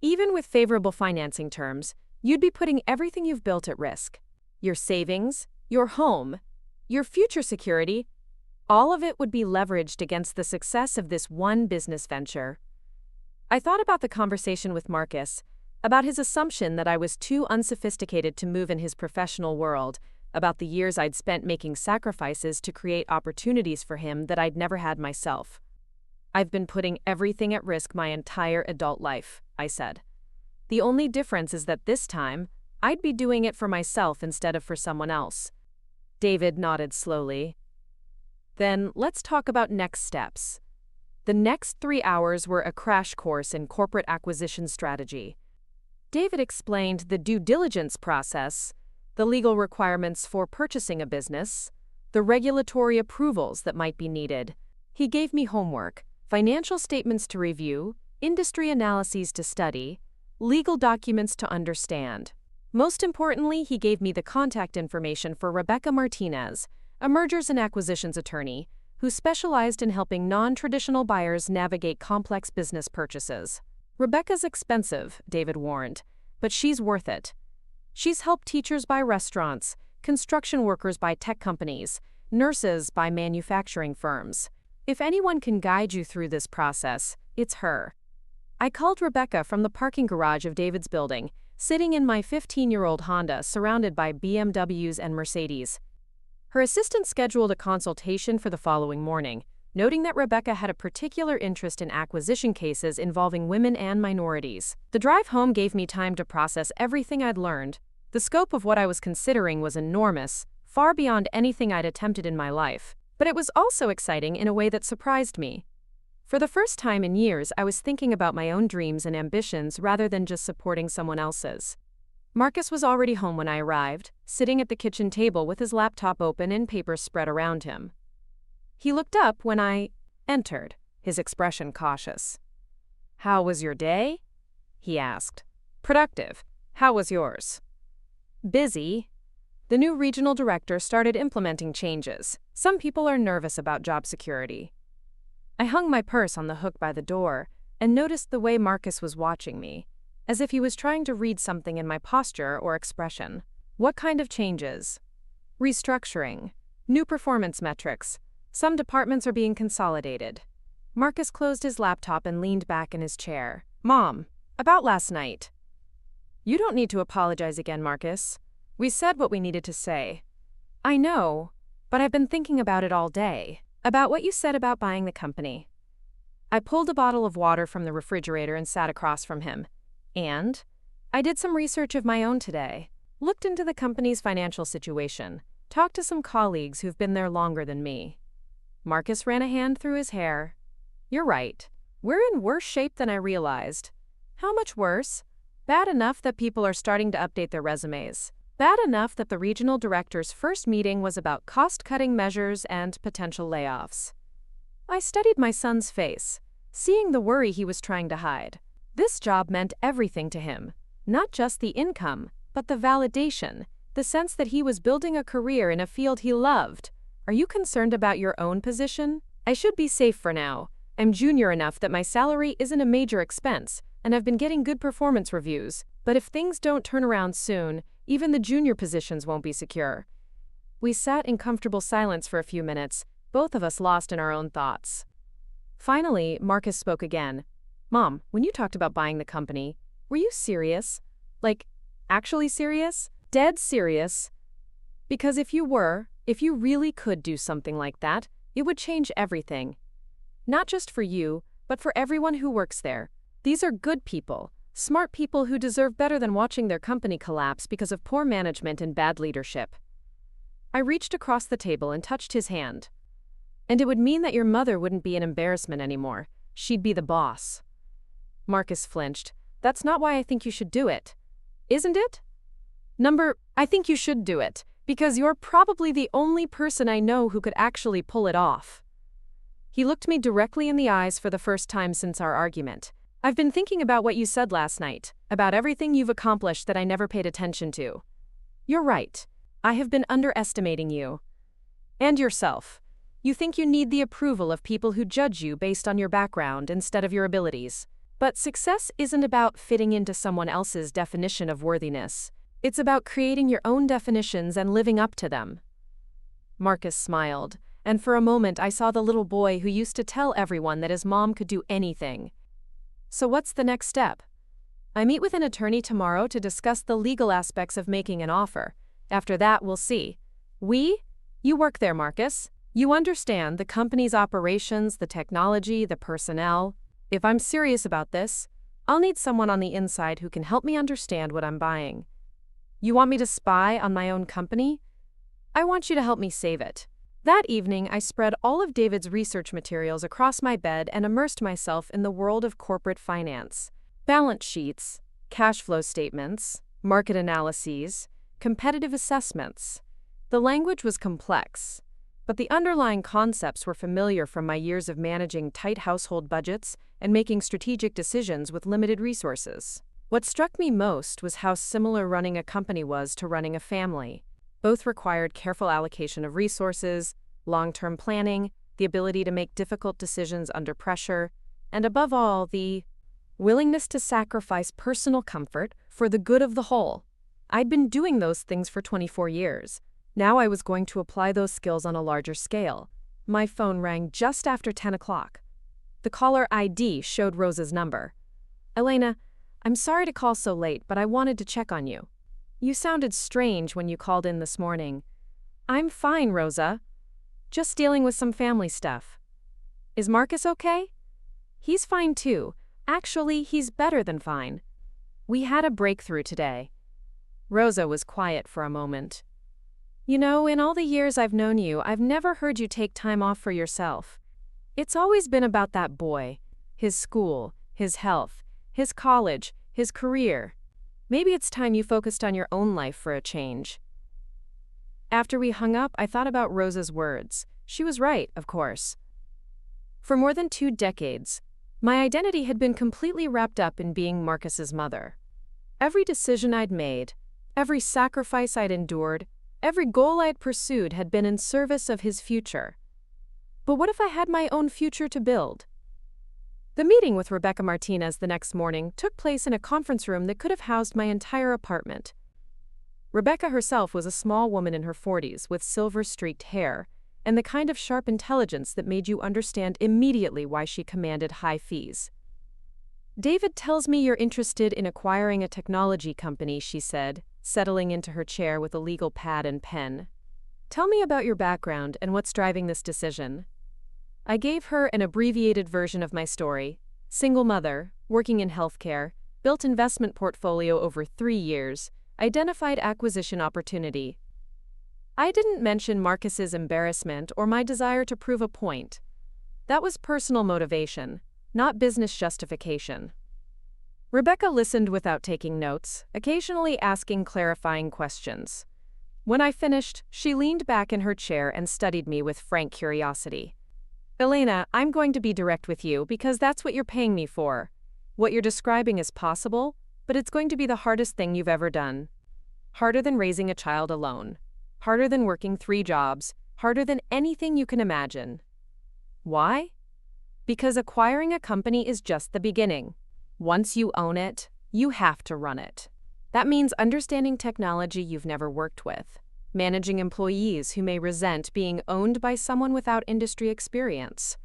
Even with favorable financing terms, you'd be putting everything you've built at risk. Your savings, your home, your future security, all of it would be leveraged against the success of this one business venture." I thought about the conversation with Marcus, about his assumption that I was too unsophisticated to move in his professional world, about the years I'd spent making sacrifices to create opportunities for him that I'd never had myself. "I've been putting everything at risk my entire adult life," I said. "The only difference is that this time, I'd be doing it for myself instead of for someone else." David nodded slowly. "Then let's talk about next steps." The next 3 hours were a crash course in corporate acquisition strategy. David explained the due diligence process, the legal requirements for purchasing a business, the regulatory approvals that might be needed. He gave me homework, financial statements to review, industry analyses to study, legal documents to understand. Most importantly, he gave me the contact information for Rebecca Martinez, a mergers and acquisitions attorney, who specialized in helping non-traditional buyers navigate complex business purchases. "Rebecca's expensive," David warned, "but she's worth it. She's helped teachers buy restaurants, construction workers buy tech companies, nurses buy manufacturing firms. If anyone can guide you through this process, it's her." I called Rebecca from the parking garage of David's building, sitting in my 15-year-old Honda surrounded by BMWs and Mercedes. Her assistant scheduled a consultation for the following morning, noting that Rebecca had a particular interest in acquisition cases involving women and minorities. The drive home gave me time to process everything I'd learned. The scope of what I was considering was enormous, far beyond anything I'd attempted in my life. But it was also exciting in a way that surprised me. For the first time in years, I was thinking about my own dreams and ambitions rather than just supporting someone else's. Marcus was already home when I arrived, sitting at the kitchen table with his laptop open and papers spread around him. He looked up when I entered, his expression cautious. "How was your day?" he asked. "Productive. How was yours?" "Busy." The new regional director started implementing changes. Some people are nervous about job security. I hung my purse on the hook by the door and noticed the way Marcus was watching me, as if he was trying to read something in my posture or expression. "What kind of changes?" "Restructuring. New performance metrics. Some departments are being consolidated." Marcus closed his laptop and leaned back in his chair. "Mom, about last night." "You don't need to apologize again, Marcus. We said what we needed to say." "I know, but I've been thinking about it all day. About what you said about buying the company." I pulled a bottle of water from the refrigerator and sat across from him. "And I did some research of my own today. Looked into the company's financial situation. Talked to some colleagues who've been there longer than me." Marcus ran a hand through his hair. "You're right. We're in worse shape than I realized." "How much worse?" "Bad enough that people are starting to update their resumes. Bad enough that the regional director's first meeting was about cost-cutting measures and potential layoffs." I studied my son's face, seeing the worry he was trying to hide. This job meant everything to him, not just the income, but the validation, the sense that he was building a career in a field he loved. "Are you concerned about your own position?" "I should be safe for now. I'm junior enough that my salary isn't a major expense, and I've been getting good performance reviews, but if things don't turn around soon, even the junior positions won't be secure." We sat in comfortable silence for a few minutes, both of us lost in our own thoughts. Finally, Marcus spoke again. "Mom, when you talked about buying the company, were you serious? Like, actually serious? Dead serious? Because if you really could do something like that, it would change everything. Not just for you, but for everyone who works there. These are good people. Smart people who deserve better than watching their company collapse because of poor management and bad leadership." I reached across the table and touched his hand. "And it would mean that your mother wouldn't be an embarrassment anymore. She'd be the boss." Marcus flinched. "That's not why I think you should do it." "Isn't it?" I think you should do it, because you're probably the only person I know who could actually pull it off." He looked me directly in the eyes for the first time since our argument. "I've been thinking about what you said last night, about everything you've accomplished that I never paid attention to. You're right. I have been underestimating you. And yourself. You think you need the approval of people who judge you based on your background instead of your abilities. But success isn't about fitting into someone else's definition of worthiness. It's about creating your own definitions and living up to them." Marcus smiled, and for a moment I saw the little boy who used to tell everyone that his mom could do anything. "So what's the next step?" "I meet with an attorney tomorrow to discuss the legal aspects of making an offer. After that, we'll see. We? You work there, Marcus. You understand the company's operations, the technology, the personnel. If I'm serious about this, I'll need someone on the inside who can help me understand what I'm buying. You want me to spy on my own company? I want you to help me save it. That evening, I spread all of David's research materials across my bed and immersed myself in the world of corporate finance. Balance sheets, cash flow statements, market analyses, competitive assessments. The language was complex, but the underlying concepts were familiar from my years of managing tight household budgets and making strategic decisions with limited resources. What struck me most was how similar running a company was to running a family. Both required careful allocation of resources, long-term planning, the ability to make difficult decisions under pressure, and above all, the willingness to sacrifice personal comfort for the good of the whole. I'd been doing those things for 24 years. Now I was going to apply those skills on a larger scale. My phone rang just after 10 o'clock. The caller ID showed Rosa's number. Elena, I'm sorry to call so late, but I wanted to check on you. You sounded strange when you called in this morning. I'm fine, Rosa. Just dealing with some family stuff. Is Marcus okay? He's fine too. Actually, he's better than fine. We had a breakthrough today. Rosa was quiet for a moment. You know, in all the years I've known you, I've never heard you take time off for yourself. It's always been about that boy, his school, his health, his college, his career. Maybe it's time you focused on your own life for a change. After we hung up, I thought about Rosa's words. She was right, of course. For more than 2 decades, my identity had been completely wrapped up in being Marcus's mother. Every decision I'd made, every sacrifice I'd endured, every goal I'd pursued had been in service of his future. But what if I had my own future to build? The meeting with Rebecca Martinez the next morning took place in a conference room that could have housed my entire apartment. Rebecca herself was a small woman in her 40s with silver-streaked hair and the kind of sharp intelligence that made you understand immediately why she commanded high fees. David tells me you're interested in acquiring a technology company, she said, settling into her chair with a legal pad and pen. Tell me about your background and what's driving this decision. I gave her an abbreviated version of my story. Single mother, working in healthcare, built investment portfolio over 3 years, identified acquisition opportunity. I didn't mention Marcus's embarrassment or my desire to prove a point. That was personal motivation, not business justification. Rebecca listened without taking notes, occasionally asking clarifying questions. When I finished, she leaned back in her chair and studied me with frank curiosity. Elena, I'm going to be direct with you because that's what you're paying me for. What you're describing is possible, but it's going to be the hardest thing you've ever done. Harder than raising a child alone. Harder than working 3 jobs. Harder than anything you can imagine. Why? Because acquiring a company is just the beginning. Once you own it, you have to run it. That means understanding technology you've never worked with. Managing employees who may resent being owned by someone without industry experience,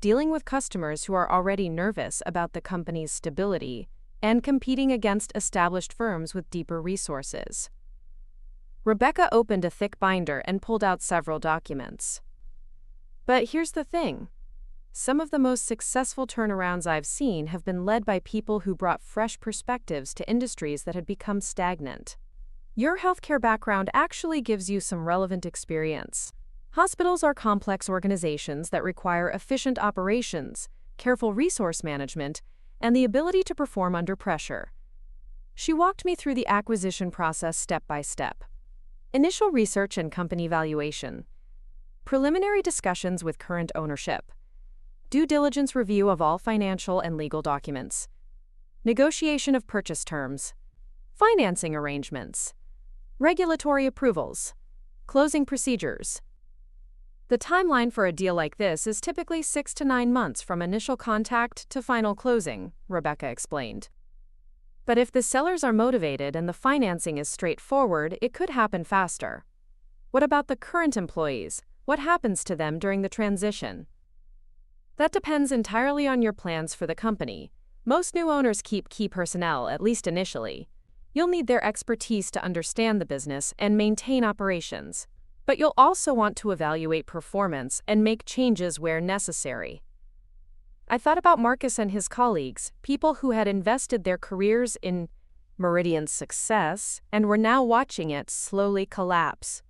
dealing with customers who are already nervous about the company's stability, and competing against established firms with deeper resources. Rebecca opened a thick binder and pulled out several documents. But here's the thing. Some of the most successful turnarounds I've seen have been led by people who brought fresh perspectives to industries that had become stagnant. Your healthcare background actually gives you some relevant experience. Hospitals are complex organizations that require efficient operations, careful resource management, and the ability to perform under pressure. She walked me through the acquisition process step by step. Initial research and company valuation. Preliminary discussions with current ownership. Due diligence review of all financial and legal documents. Negotiation of purchase terms. Financing arrangements. Regulatory approvals. Closing procedures. The timeline for a deal like this is typically 6 to 9 months from initial contact to final closing, Rebecca explained. But if the sellers are motivated and the financing is straightforward, it could happen faster. What about the current employees? What happens to them during the transition? That depends entirely on your plans for the company. Most new owners keep key personnel, at least initially. You'll need their expertise to understand the business and maintain operations. But you'll also want to evaluate performance and make changes where necessary. I thought about Marcus and his colleagues, people who had invested their careers in Meridian's success and were now watching it slowly collapse.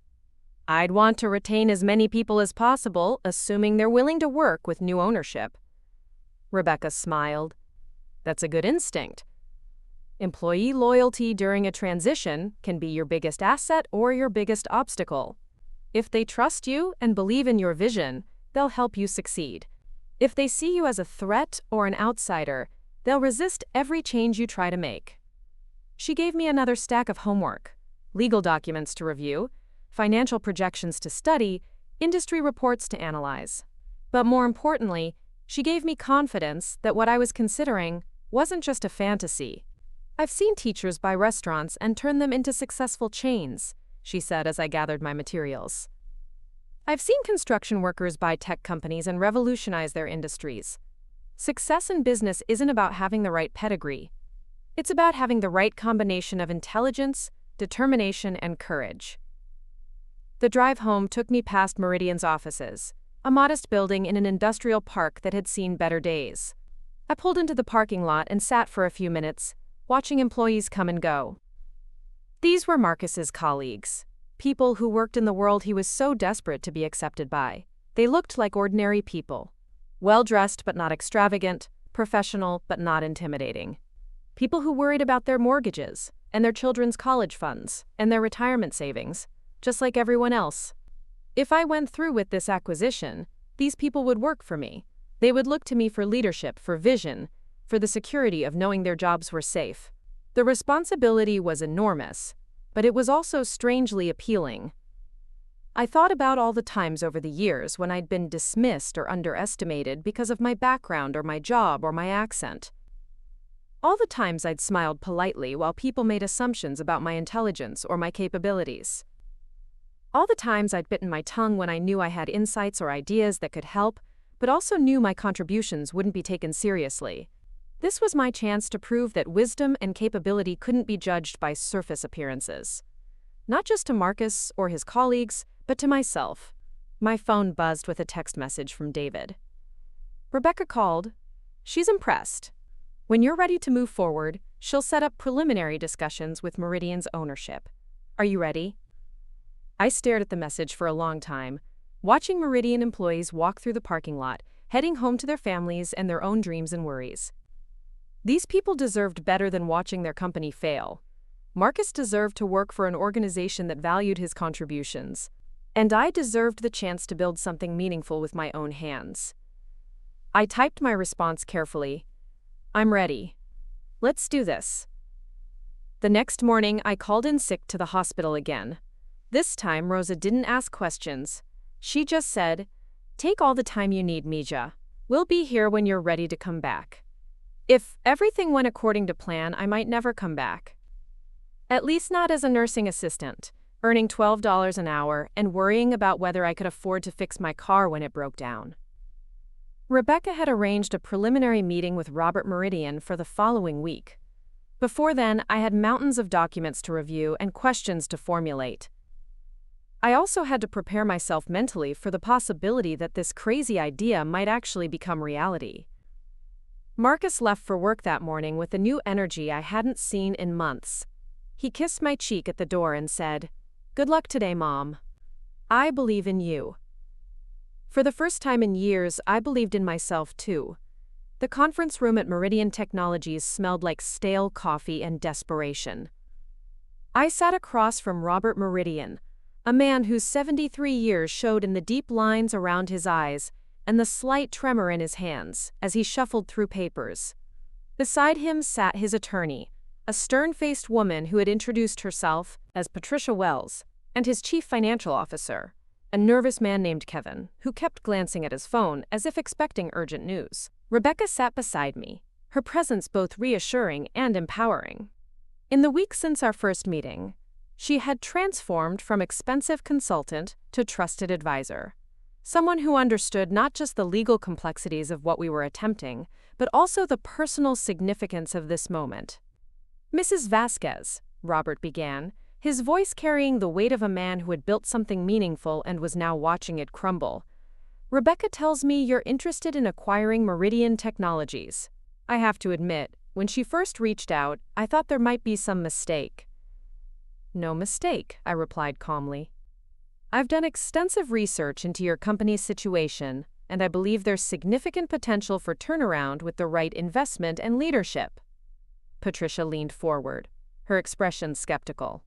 I'd want to retain as many people as possible, assuming they're willing to work with new ownership. Rebecca smiled. That's a good instinct. Employee loyalty during a transition can be your biggest asset or your biggest obstacle. If they trust you and believe in your vision, they'll help you succeed. If they see you as a threat or an outsider, they'll resist every change you try to make. She gave me another stack of homework: legal documents to review, financial projections to study, industry reports to analyze. But more importantly, she gave me confidence that what I was considering wasn't just a fantasy. I've seen teachers buy restaurants and turn them into successful chains, she said as I gathered my materials. I've seen construction workers buy tech companies and revolutionize their industries. Success in business isn't about having the right pedigree. It's about having the right combination of intelligence, determination, and courage. The drive home took me past Meridian's offices, a modest building in an industrial park that had seen better days. I pulled into the parking lot and sat for a few minutes, watching employees come and go. These were Marcus's colleagues, people who worked in the world he was so desperate to be accepted by. They looked like ordinary people, well-dressed but not extravagant, professional but not intimidating. People who worried about their mortgages, and their children's college funds, and their retirement savings, just like everyone else. If I went through with this acquisition, these people would work for me. They would look to me for leadership, for vision, for the security of knowing their jobs were safe. The responsibility was enormous, but it was also strangely appealing. I thought about all the times over the years when I'd been dismissed or underestimated because of my background or my job or my accent. All the times I'd smiled politely while people made assumptions about my intelligence or my capabilities. All the times I'd bitten my tongue when I knew I had insights or ideas that could help, but also knew my contributions wouldn't be taken seriously. This was my chance to prove that wisdom and capability couldn't be judged by surface appearances. Not just to Marcus or his colleagues, but to myself. My phone buzzed with a text message from David. Rebecca called. She's impressed. When you're ready to move forward, she'll set up preliminary discussions with Meridian's ownership. Are you ready? I stared at the message for a long time, watching Meridian employees walk through the parking lot, heading home to their families and their own dreams and worries. These people deserved better than watching their company fail. Marcus deserved to work for an organization that valued his contributions, and I deserved the chance to build something meaningful with my own hands. I typed my response carefully. I'm ready. Let's do this. The next morning, I called in sick to the hospital again. This time, Rosa didn't ask questions. She just said, "Take all the time you need, Mija. We'll be here when you're ready to come back." If everything went according to plan, I might never come back. At least not as a nursing assistant, earning $12 an hour and worrying about whether I could afford to fix my car when it broke down. Rebecca had arranged a preliminary meeting with Robert Meridian for the following week. Before then, I had mountains of documents to review and questions to formulate. I also had to prepare myself mentally for the possibility that this crazy idea might actually become reality. Marcus left for work that morning with a new energy I hadn't seen in months. He kissed my cheek at the door and said, "Good luck today, Mom. I believe in you." For the first time in years, I believed in myself too. The conference room at Meridian Technologies smelled like stale coffee and desperation. I sat across from Robert Meridian, a man whose 73 years showed in the deep lines around his eyes and the slight tremor in his hands as he shuffled through papers. Beside him sat his attorney, a stern-faced woman who had introduced herself as Patricia Wells, and his chief financial officer, a nervous man named Kevin, who kept glancing at his phone as if expecting urgent news. Rebecca sat beside me, her presence both reassuring and empowering. In the weeks since our first meeting, she had transformed from expensive consultant to trusted advisor. Someone who understood not just the legal complexities of what we were attempting, but also the personal significance of this moment. "Mrs. Vasquez," Robert began, his voice carrying the weight of a man who had built something meaningful and was now watching it crumble. "Rebecca tells me you're interested in acquiring Meridian Technologies. I have to admit, when she first reached out, I thought there might be some mistake." "No mistake," I replied calmly. "I've done extensive research into your company's situation, and I believe there's significant potential for turnaround with the right investment and leadership." Patricia leaned forward, her expression skeptical.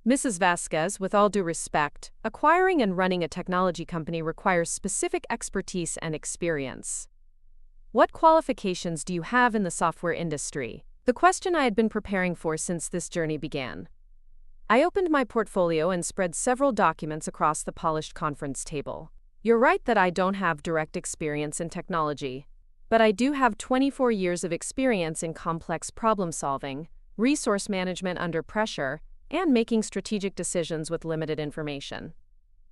"Mrs. Vasquez, with all due respect, acquiring and running a technology company requires specific expertise and experience. What qualifications do you have in the software industry?" The question I had been preparing for since this journey began. I opened my portfolio and spread several documents across the polished conference table. "You're right that I don't have direct experience in technology, but I do have 24 years of experience in complex problem solving, resource management under pressure, and making strategic decisions with limited information.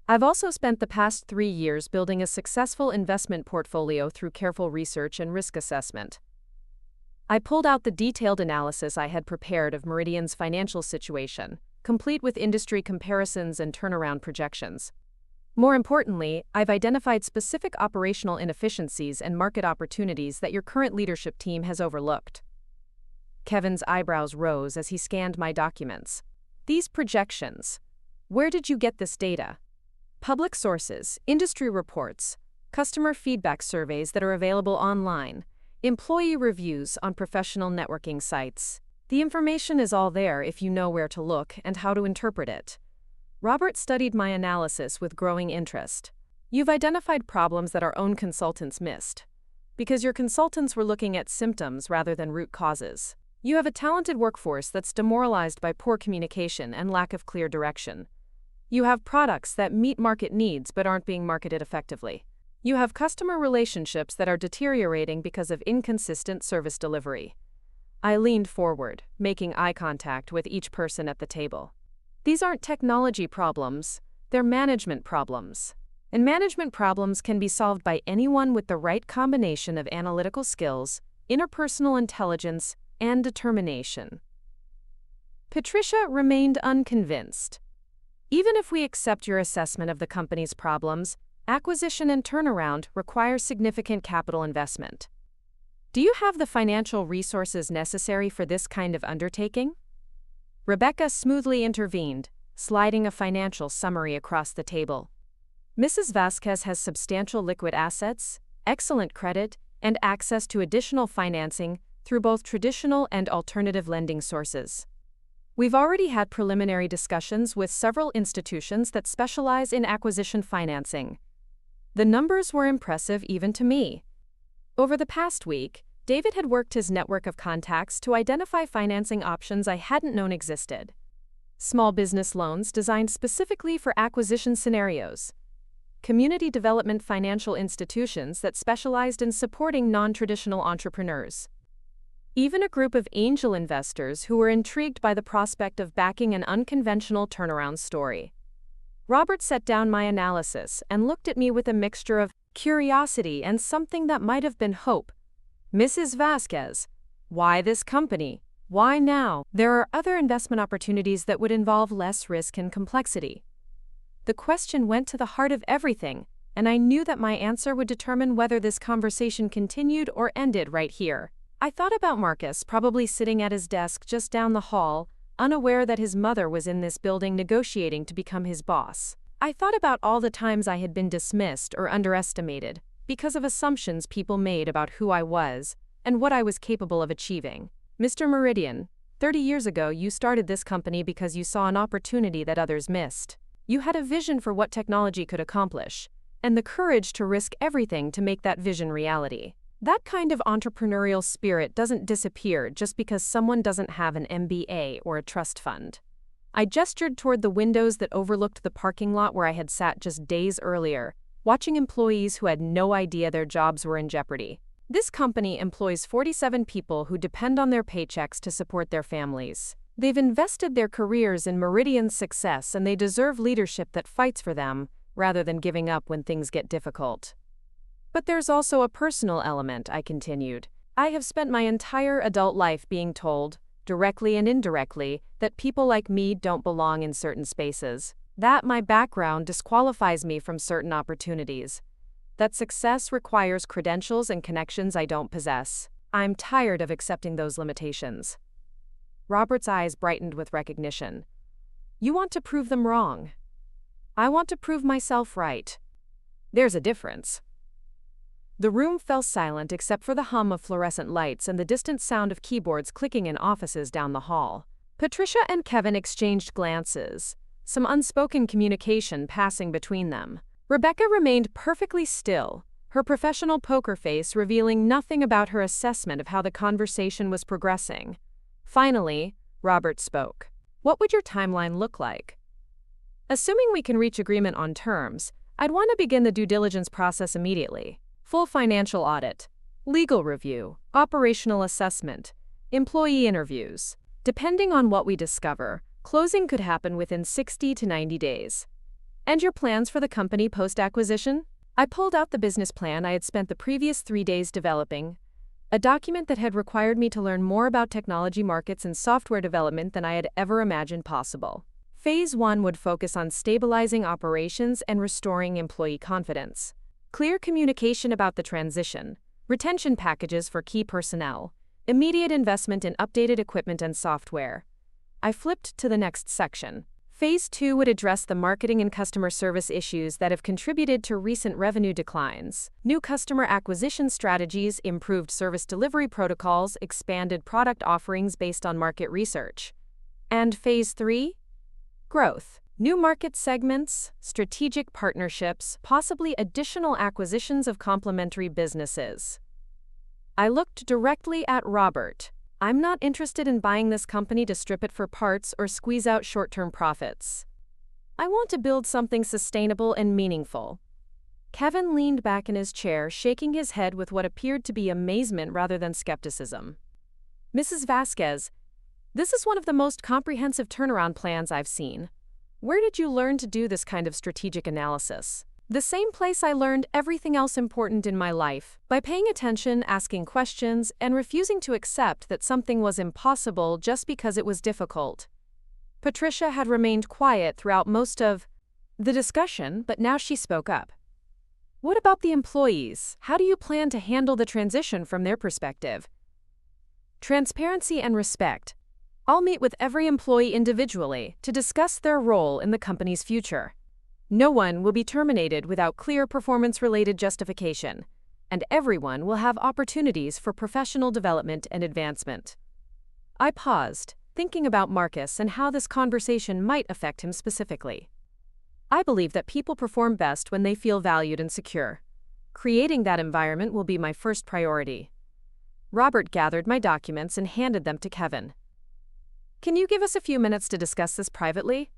I've also spent the past 3 years building a successful investment portfolio through careful research and risk assessment." I pulled out the detailed analysis I had prepared of Meridian's financial situation, complete with industry comparisons and turnaround projections. More importantly, I've identified specific operational inefficiencies and market opportunities that your current leadership team has overlooked. Kevin's eyebrows rose as he scanned my documents. "These projections. Where did you get this data?" "Public sources, industry reports, customer feedback surveys that are available online, employee reviews on professional networking sites. The information is all there if you know where to look and how to interpret it." Robert studied my analysis with growing interest. "You've identified problems that our own consultants missed, because your consultants were looking at symptoms rather than root causes. You have a talented workforce that's demoralized by poor communication and lack of clear direction. You have products that meet market needs but aren't being marketed effectively. You have customer relationships that are deteriorating because of inconsistent service delivery." I leaned forward, making eye contact with each person at the table. "These aren't technology problems, they're management problems. And management problems can be solved by anyone with the right combination of analytical skills, interpersonal intelligence, and determination." Patricia remained unconvinced. "Even if we accept your assessment of the company's problems, acquisition and turnaround require significant capital investment. Do you have the financial resources necessary for this kind of undertaking?" Rebecca smoothly intervened, sliding a financial summary across the table. "Mrs. Vasquez has substantial liquid assets, excellent credit, and access to additional financing through both traditional and alternative lending sources. We've already had preliminary discussions with several institutions that specialize in acquisition financing. The numbers were impressive even to me. Over the past week, David had worked his network of contacts to identify financing options I hadn't known existed. Small business loans designed specifically for acquisition scenarios. Community development financial institutions that specialized in supporting non-traditional entrepreneurs. Even a group of angel investors who were intrigued by the prospect of backing an unconventional turnaround story. Robert set down my analysis and looked at me with a mixture of curiosity and something that might have been hope. "Mrs. Vasquez, why this company? Why now? There are other investment opportunities that would involve less risk and complexity." The question went to the heart of everything, and I knew that my answer would determine whether this conversation continued or ended right here. I thought about Marcus probably sitting at his desk just down the hall, unaware that his mother was in this building negotiating to become his boss. I thought about all the times I had been dismissed or underestimated because of assumptions people made about who I was and what I was capable of achieving. "Mr. Meridian, 30 years ago you started this company because you saw an opportunity that others missed. You had a vision for what technology could accomplish, and the courage to risk everything to make that vision reality. That kind of entrepreneurial spirit doesn't disappear just because someone doesn't have an MBA or a trust fund." I gestured toward the windows that overlooked the parking lot where I had sat just days earlier, watching employees who had no idea their jobs were in jeopardy. "This company employs 47 people who depend on their paychecks to support their families. They've invested their careers in Meridian's success, and they deserve leadership that fights for them, rather than giving up when things get difficult. But there's also a personal element," I continued. "I have spent my entire adult life being told, directly and indirectly, that people like me don't belong in certain spaces, that my background disqualifies me from certain opportunities, that success requires credentials and connections I don't possess. I'm tired of accepting those limitations. Robert's eyes brightened with recognition. You want to prove them wrong. I want to prove myself right. There's a difference. The room fell silent except for the hum of fluorescent lights and the distant sound of keyboards clicking in offices down the hall. Patricia and Kevin exchanged glances, some unspoken communication passing between them. Rebecca remained perfectly still, her professional poker face revealing nothing about her assessment of how the conversation was progressing. Finally, Robert spoke. What would your timeline look like? Assuming we can reach agreement on terms, I'd want to begin the due diligence process immediately. Full financial audit, legal review, operational assessment, employee interviews. Depending on what we discover, closing could happen within 60 to 90 days. And your plans for the company post-acquisition? I pulled out the business plan I had spent the previous 3 days developing, a document that had required me to learn more about technology markets and software development than I had ever imagined possible. Phase 1 would focus on stabilizing operations and restoring employee confidence. Clear communication about the transition, retention packages for key personnel, immediate investment in updated equipment and software. I flipped to the next section. Phase 2 would address the marketing and customer service issues that have contributed to recent revenue declines. New customer acquisition strategies, improved service delivery protocols, expanded product offerings based on market research. And Phase 3? Growth. New market segments, strategic partnerships, possibly additional acquisitions of complementary businesses. I looked directly at Robert. I'm not interested in buying this company to strip it for parts or squeeze out short-term profits. I want to build something sustainable and meaningful. Kevin leaned back in his chair, shaking his head with what appeared to be amazement rather than skepticism. Mrs. Vasquez, this is one of the most comprehensive turnaround plans I've seen. Where did you learn to do this kind of strategic analysis? The same place I learned everything else important in my life, by paying attention, asking questions, and refusing to accept that something was impossible just because it was difficult. Patricia had remained quiet throughout most of the discussion, but now she spoke up. What about the employees? How do you plan to handle the transition from their perspective? Transparency and respect. I'll meet with every employee individually to discuss their role in the company's future. No one will be terminated without clear performance-related justification, and everyone will have opportunities for professional development and advancement. I paused, thinking about Marcus and how this conversation might affect him specifically. I believe that people perform best when they feel valued and secure. Creating that environment will be my first priority. Robert gathered my documents and handed them to Kevin. Can you give us a few minutes to discuss this privately?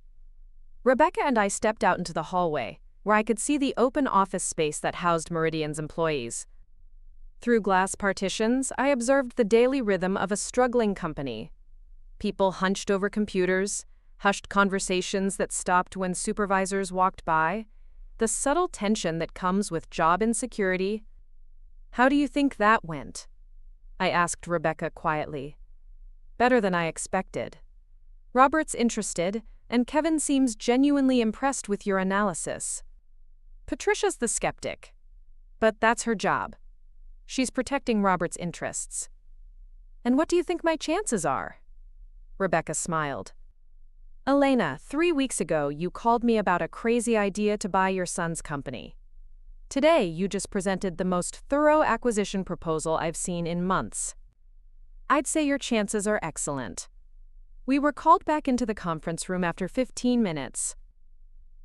Rebecca and I stepped out into the hallway, where I could see the open office space that housed Meridian's employees. Through glass partitions, I observed the daily rhythm of a struggling company. People hunched over computers, hushed conversations that stopped when supervisors walked by, the subtle tension that comes with job insecurity. How do you think that went? I asked Rebecca quietly. Better than I expected. Robert's interested, and Kevin seems genuinely impressed with your analysis. Patricia's the skeptic. But that's her job. She's protecting Robert's interests. And what do you think my chances are? Rebecca smiled. Elena, 3 weeks ago you called me about a crazy idea to buy your son's company. Today you just presented the most thorough acquisition proposal I've seen in months. I'd say your chances are excellent. We were called back into the conference room after 15 minutes.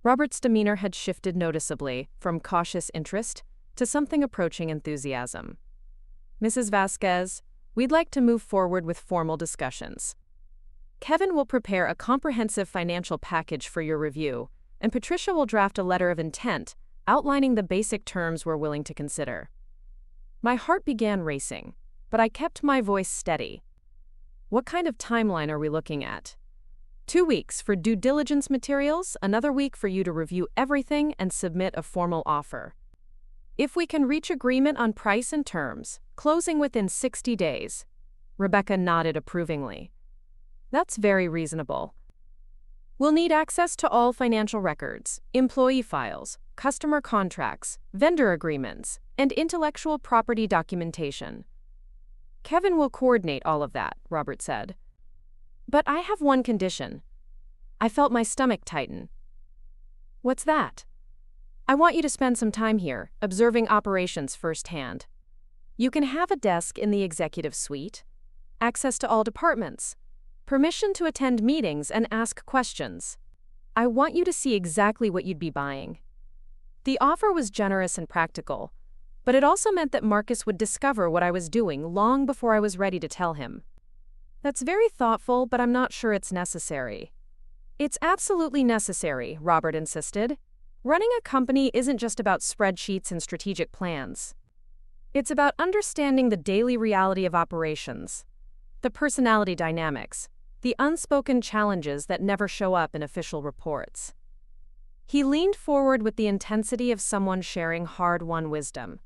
Robert's demeanor had shifted noticeably, from cautious interest to something approaching enthusiasm. Mrs. Vasquez, we'd like to move forward with formal discussions. Kevin will prepare a comprehensive financial package for your review, and Patricia will draft a letter of intent outlining the basic terms we're willing to consider. My heart began racing, but I kept my voice steady. What kind of timeline are we looking at? 2 weeks for due diligence materials, another week for you to review everything and submit a formal offer. If we can reach agreement on price and terms, closing within 60 days. Rebecca nodded approvingly. That's very reasonable. We'll need access to all financial records, employee files, customer contracts, vendor agreements, and intellectual property documentation. Kevin will coordinate all of that, Robert said. But I have one condition. I felt my stomach tighten. What's that? I want you to spend some time here, observing operations firsthand. You can have a desk in the executive suite, access to all departments, permission to attend meetings and ask questions. I want you to see exactly what you'd be buying. The offer was generous and practical, but it also meant that Marcus would discover what I was doing long before I was ready to tell him. That's very thoughtful, but I'm not sure it's necessary. It's absolutely necessary, Robert insisted. Running a company isn't just about spreadsheets and strategic plans. It's about understanding the daily reality of operations, the personality dynamics, the unspoken challenges that never show up in official reports. He leaned forward with the intensity of someone sharing hard-won wisdom.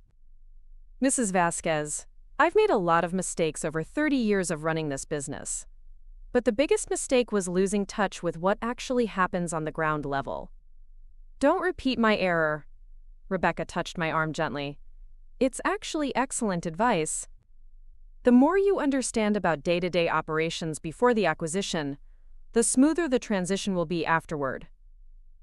Mrs. Vasquez, I've made a lot of mistakes over 30 years of running this business. But the biggest mistake was losing touch with what actually happens on the ground level. Don't repeat my error. Rebecca touched my arm gently. It's actually excellent advice. The more you understand about day-to-day operations before the acquisition, the smoother the transition will be afterward.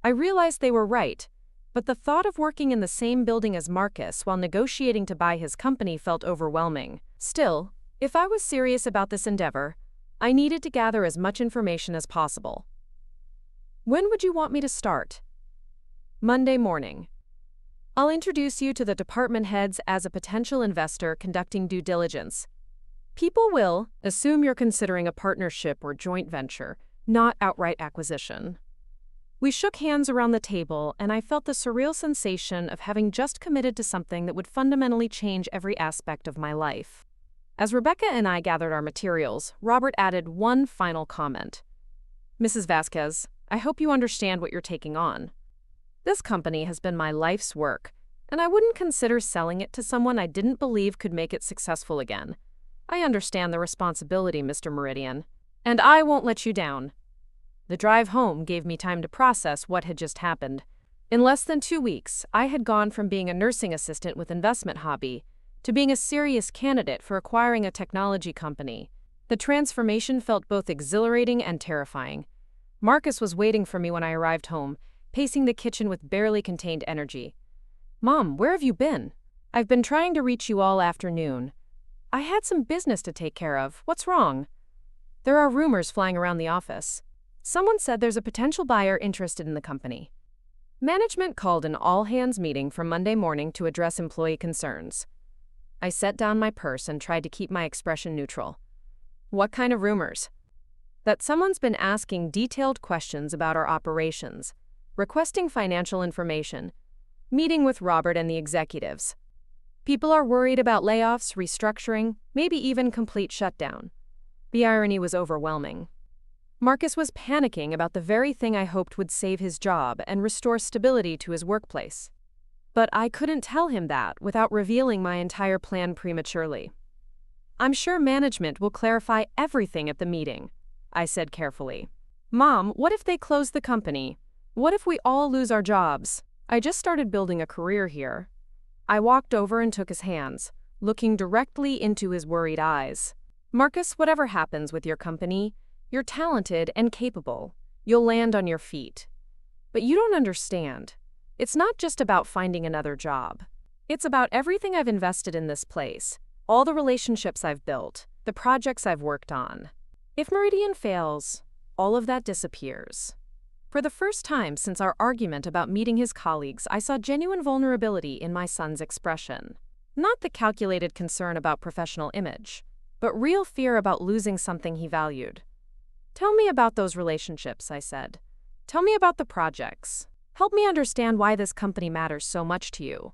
I realized they were right, but the thought of working in the same building as Marcus while negotiating to buy his company felt overwhelming. Still, if I was serious about this endeavor, I needed to gather as much information as possible. When would you want me to start? Monday morning. I'll introduce you to the department heads as a potential investor conducting due diligence. People will assume you're considering a partnership or joint venture, not outright acquisition. We shook hands around the table, and I felt the surreal sensation of having just committed to something that would fundamentally change every aspect of my life. As Rebecca and I gathered our materials, Robert added one final comment. Mrs. Vasquez, I hope you understand what you're taking on. This company has been my life's work, and I wouldn't consider selling it to someone I didn't believe could make it successful again. I understand the responsibility, Mr. Meridian, and I won't let you down. The drive home gave me time to process what had just happened. In less than 2 weeks, I had gone from being a nursing assistant with investment hobby to being a serious candidate for acquiring a technology company. The transformation felt both exhilarating and terrifying. Marcus was waiting for me when I arrived home, pacing the kitchen with barely contained energy. Mom, where have you been? I've been trying to reach you all afternoon. I had some business to take care of. What's wrong? There are rumors flying around the office. Someone said there's a potential buyer interested in the company. Management called an all-hands meeting for Monday morning to address employee concerns. I set down my purse and tried to keep my expression neutral. What kind of rumors? That someone's been asking detailed questions about our operations, requesting financial information, meeting with Robert and the executives. People are worried about layoffs, restructuring, maybe even complete shutdown. The irony was overwhelming. Marcus was panicking about the very thing I hoped would save his job and restore stability to his workplace. But I couldn't tell him that without revealing my entire plan prematurely. I'm sure management will clarify everything at the meeting, I said carefully. Mom, what if they close the company? What if we all lose our jobs? I just started building a career here. I walked over and took his hands, looking directly into his worried eyes. Marcus, whatever happens with your company, you're talented and capable. You'll land on your feet. But you don't understand. It's not just about finding another job. It's about everything I've invested in this place, all the relationships I've built, the projects I've worked on. If Meridian fails, all of that disappears. For the first time since our argument about meeting his colleagues, I saw genuine vulnerability in my son's expression. Not the calculated concern about professional image, but real fear about losing something he valued. Tell me about those relationships, I said. Tell me about the projects. Help me understand why this company matters so much to you.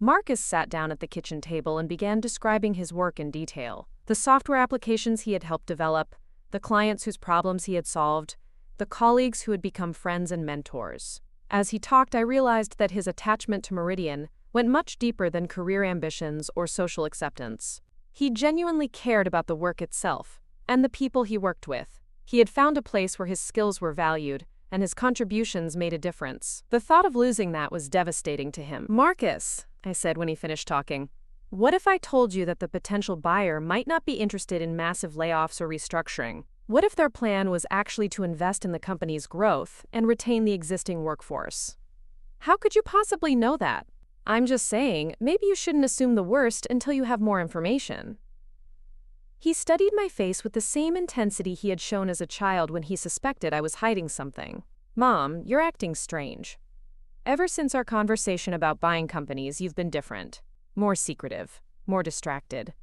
Marcus sat down at the kitchen table and began describing his work in detail. The software applications he had helped develop, the clients whose problems he had solved, the colleagues who had become friends and mentors. As he talked, I realized that his attachment to Meridian went much deeper than career ambitions or social acceptance. He genuinely cared about the work itself and the people he worked with. He had found a place where his skills were valued, and his contributions made a difference. The thought of losing that was devastating to him. "Marcus," I said when he finished talking, "what if I told you that the potential buyer might not be interested in massive layoffs or restructuring? What if their plan was actually to invest in the company's growth and retain the existing workforce?" "How could you possibly know that?" "I'm just saying, maybe you shouldn't assume the worst until you have more information." He studied my face with the same intensity he had shown as a child when he suspected I was hiding something. "Mom, you're acting strange. Ever since our conversation about buying companies, you've been different. More secretive, more distracted."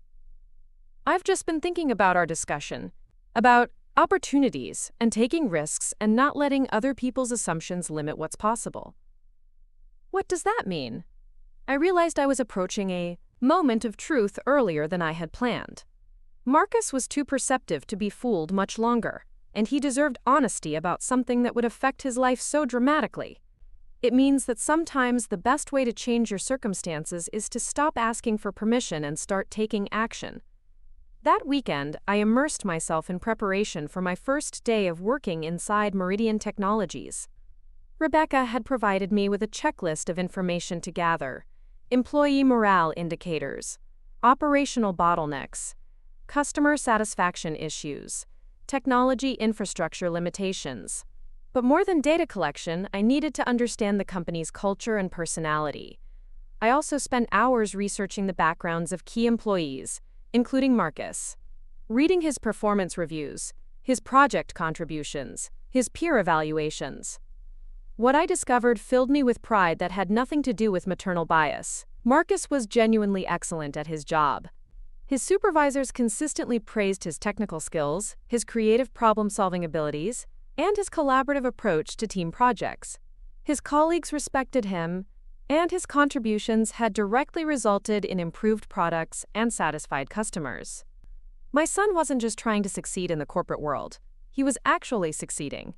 "I've just been thinking about our discussion. About opportunities and taking risks and not letting other people's assumptions limit what's possible." "What does that mean?" I realized I was approaching a moment of truth earlier than I had planned. Marcus was too perceptive to be fooled much longer, and he deserved honesty about something that would affect his life so dramatically. It means that sometimes the best way to change your circumstances is to stop asking for permission and start taking action. That weekend, I immersed myself in preparation for my first day of working inside Meridian Technologies. Rebecca had provided me with a checklist of information to gather: employee morale indicators, operational bottlenecks, customer satisfaction issues, technology infrastructure limitations. But more than data collection, I needed to understand the company's culture and personality. I also spent hours researching the backgrounds of key employees, including Marcus. Reading his performance reviews, his project contributions, his peer evaluations. What I discovered filled me with pride that had nothing to do with maternal bias. Marcus was genuinely excellent at his job. His supervisors consistently praised his technical skills, his creative problem-solving abilities, and his collaborative approach to team projects. His colleagues respected him, and his contributions had directly resulted in improved products and satisfied customers. My son wasn't just trying to succeed in the corporate world. He was actually succeeding.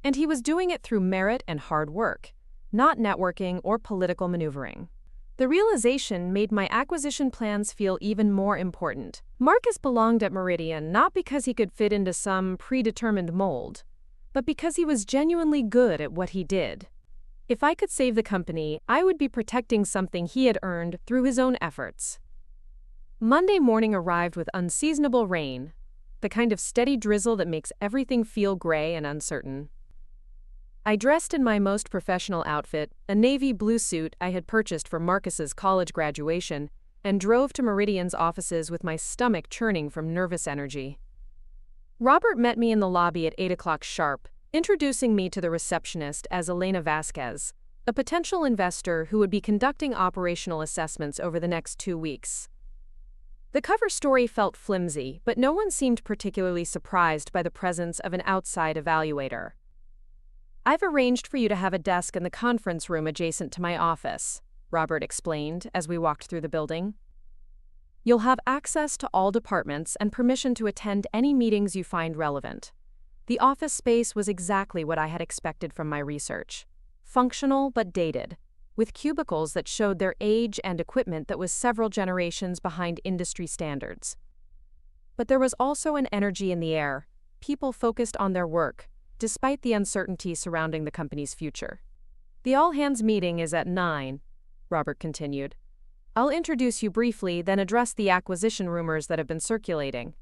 And he was doing it through merit and hard work, not networking or political maneuvering. The realization made my acquisition plans feel even more important. Marcus belonged at Meridian not because he could fit into some predetermined mold, but because he was genuinely good at what he did. If I could save the company, I would be protecting something he had earned through his own efforts. Monday morning arrived with unseasonable rain, the kind of steady drizzle that makes everything feel gray and uncertain. I dressed in my most professional outfit, a navy blue suit I had purchased for Marcus's college graduation, and drove to Meridian's offices with my stomach churning from nervous energy. Robert met me in the lobby at 8 o'clock sharp, introducing me to the receptionist as Elena Vasquez, a potential investor who would be conducting operational assessments over the next 2 weeks. The cover story felt flimsy, but no one seemed particularly surprised by the presence of an outside evaluator. "I've arranged for you to have a desk in the conference room adjacent to my office," Robert explained as we walked through the building. "You'll have access to all departments and permission to attend any meetings you find relevant." The office space was exactly what I had expected from my research. Functional but dated, with cubicles that showed their age and equipment that was several generations behind industry standards. But there was also an energy in the air, people focused on their work, despite the uncertainty surrounding the company's future. "The all-hands meeting is at 9, Robert continued. "I'll introduce you briefly, then address the acquisition rumors that have been circulating."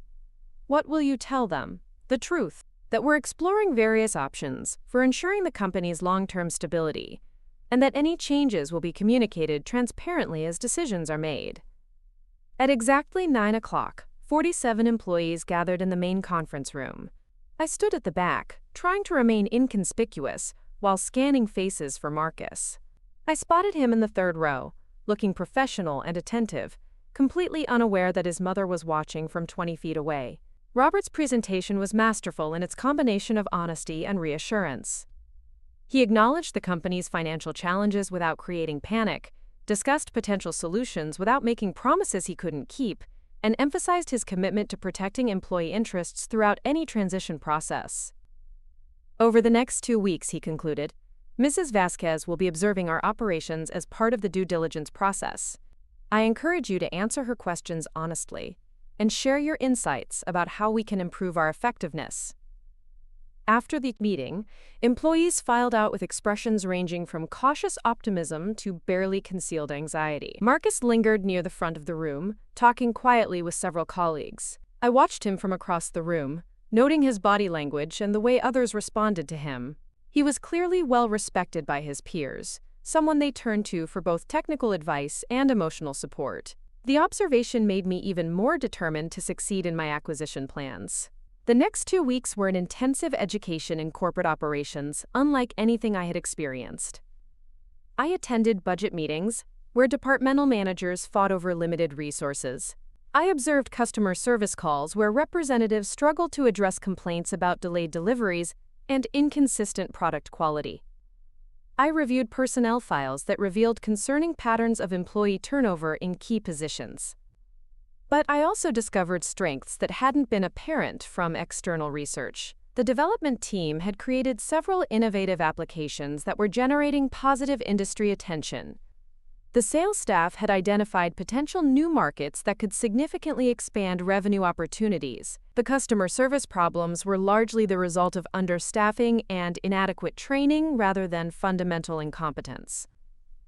"What will you tell them?" "The truth, that we're exploring various options for ensuring the company's long-term stability, and that any changes will be communicated transparently as decisions are made." At exactly 9 o'clock, 47 employees gathered in the main conference room. I stood at the back, trying to remain inconspicuous while scanning faces for Marcus. I spotted him in the third row, looking professional and attentive, completely unaware that his mother was watching from 20 feet away. Robert's presentation was masterful in its combination of honesty and reassurance. He acknowledged the company's financial challenges without creating panic, discussed potential solutions without making promises he couldn't keep, and emphasized his commitment to protecting employee interests throughout any transition process. "Over the next 2 weeks," he concluded, "Mrs. Vasquez will be observing our operations as part of the due diligence process. I encourage you to answer her questions honestly and share your insights about how we can improve our effectiveness." After the meeting, employees filed out with expressions ranging from cautious optimism to barely concealed anxiety. Marcus lingered near the front of the room, talking quietly with several colleagues. I watched him from across the room, noting his body language and the way others responded to him. He was clearly well respected by his peers, someone they turned to for both technical advice and emotional support. The observation made me even more determined to succeed in my acquisition plans. The next 2 weeks were an intensive education in corporate operations, unlike anything I had experienced. I attended budget meetings, where departmental managers fought over limited resources. I observed customer service calls where representatives struggled to address complaints about delayed deliveries and inconsistent product quality. I reviewed personnel files that revealed concerning patterns of employee turnover in key positions. But I also discovered strengths that hadn't been apparent from external research. The development team had created several innovative applications that were generating positive industry attention. The sales staff had identified potential new markets that could significantly expand revenue opportunities. The customer service problems were largely the result of understaffing and inadequate training rather than fundamental incompetence.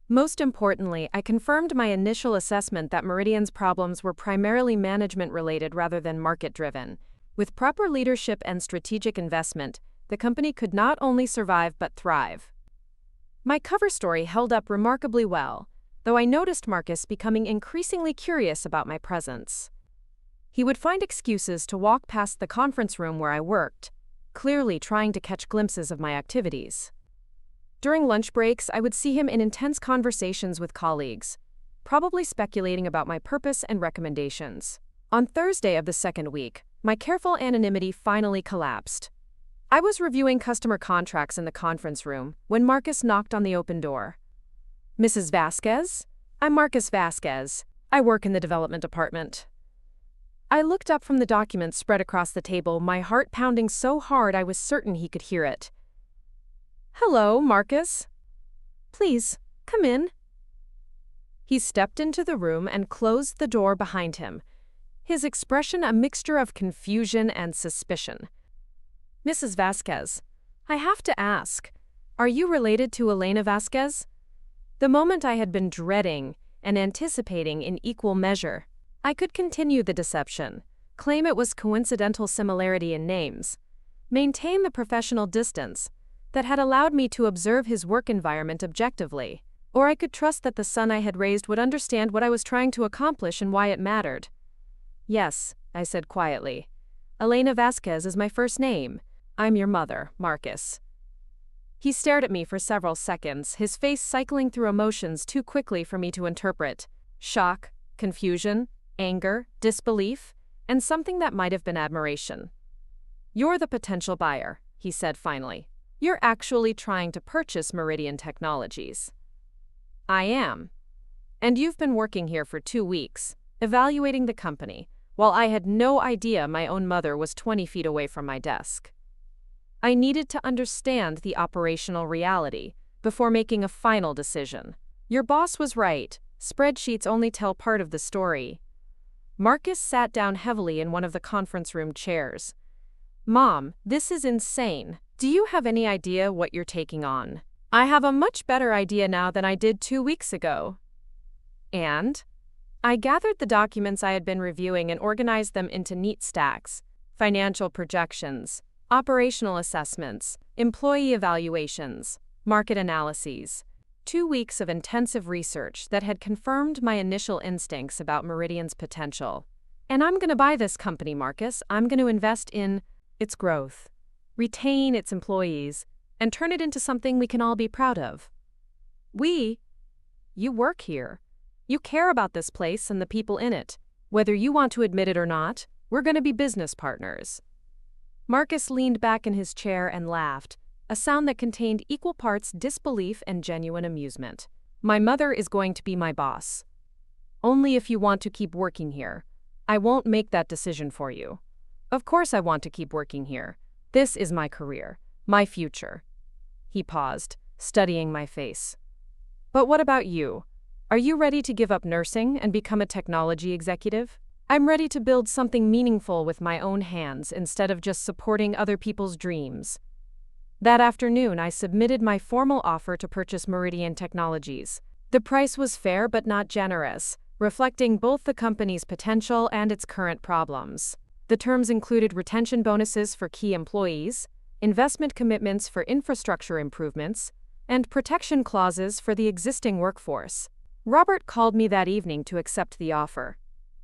Most importantly, I confirmed my initial assessment that Meridian's problems were primarily management-related rather than market-driven. With proper leadership and strategic investment, the company could not only survive but thrive. My cover story held up remarkably well, though I noticed Marcus becoming increasingly curious about my presence. He would find excuses to walk past the conference room where I worked, clearly trying to catch glimpses of my activities. During lunch breaks, I would see him in intense conversations with colleagues, probably speculating about my purpose and recommendations. On Thursday of the second week, my careful anonymity finally collapsed. I was reviewing customer contracts in the conference room when Marcus knocked on the open door. "Mrs. Vasquez? I'm Marcus Vasquez. I work in the development department." I looked up from the documents spread across the table, my heart pounding so hard I was certain he could hear it. "Hello, Marcus. Please, come in." He stepped into the room and closed the door behind him, his expression a mixture of confusion and suspicion. "Mrs. Vasquez, I have to ask, are you related to Elena Vasquez?" The moment I had been dreading and anticipating in equal measure. I could continue the deception, claim it was coincidental similarity in names, maintain the professional distance that had allowed me to observe his work environment objectively, or I could trust that the son I had raised would understand what I was trying to accomplish and why it mattered. "Yes," I said quietly. "Elena Vasquez is my first name. I'm your mother, Marcus." He stared at me for several seconds, his face cycling through emotions too quickly for me to interpret. Shock, confusion, anger, disbelief, and something that might have been admiration. "You're the potential buyer," he said finally. "You're actually trying to purchase Meridian Technologies." "I am. And you've been working here for 2 weeks, evaluating the company, while I had no idea my own mother was 20 feet away from my desk. I needed to understand the operational reality before making a final decision. Your boss was right. Spreadsheets only tell part of the story." Marcus sat down heavily in one of the conference room chairs. "Mom, this is insane. Do you have any idea what you're taking on?" "I have a much better idea now than I did 2 weeks ago." "And?" I gathered the documents I had been reviewing and organized them into neat stacks: financial projections, operational assessments, employee evaluations, market analyses. 2 weeks of intensive research that had confirmed my initial instincts about Meridian's potential. "And I'm going to buy this company, Marcus. I'm going to invest in its growth, retain its employees, and turn it into something we can all be proud of." You work here. You care about this place and the people in it. Whether you want to admit it or not, we're going to be business partners." Marcus leaned back in his chair and laughed, a sound that contained equal parts disbelief and genuine amusement. "My mother is going to be my boss. Only if you want to keep working here. I won't make that decision for you. Of course I want to keep working here. This is my career, my future." He paused, studying my face. "But what about you? Are you ready to give up nursing and become a technology executive?" I'm ready to build something meaningful with my own hands instead of just supporting other people's dreams. That afternoon, I submitted my formal offer to purchase Meridian Technologies. The price was fair but not generous, reflecting both the company's potential and its current problems. The terms included retention bonuses for key employees, investment commitments for infrastructure improvements, and protection clauses for the existing workforce. Robert called me that evening to accept the offer.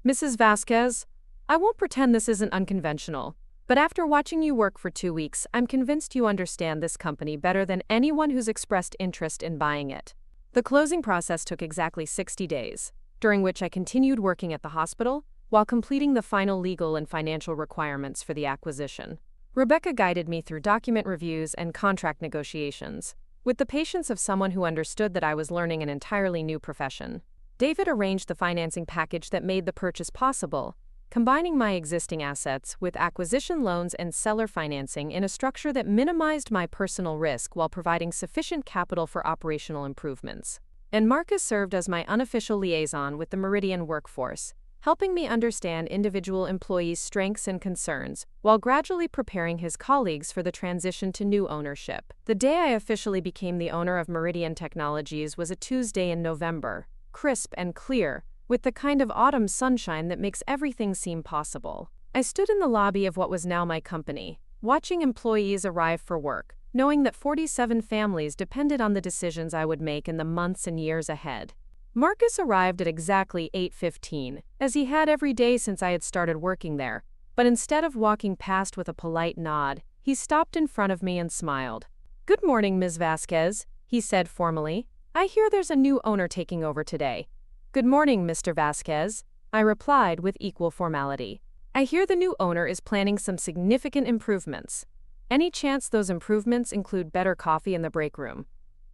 "Mrs. Vasquez, I won't pretend this isn't unconventional, but after watching you work for 2 weeks, I'm convinced you understand this company better than anyone who's expressed interest in buying it." The closing process took exactly 60 days, during which I continued working at the hospital while completing the final legal and financial requirements for the acquisition. Rebecca guided me through document reviews and contract negotiations, with the patience of someone who understood that I was learning an entirely new profession. David arranged the financing package that made the purchase possible, combining my existing assets with acquisition loans and seller financing in a structure that minimized my personal risk while providing sufficient capital for operational improvements. And Marcus served as my unofficial liaison with the Meridian workforce, helping me understand individual employees' strengths and concerns, while gradually preparing his colleagues for the transition to new ownership. The day I officially became the owner of Meridian Technologies was a Tuesday in November, crisp and clear, with the kind of autumn sunshine that makes everything seem possible. I stood in the lobby of what was now my company, watching employees arrive for work, knowing that 47 families depended on the decisions I would make in the months and years ahead. Marcus arrived at exactly 8:15, as he had every day since I had started working there, but instead of walking past with a polite nod, he stopped in front of me and smiled. "Good morning, Ms. Vasquez," he said formally. "I hear there's a new owner taking over today." "Good morning, Mr. Vasquez," I replied with equal formality. "I hear the new owner is planning some significant improvements. Any chance those improvements include better coffee in the break room?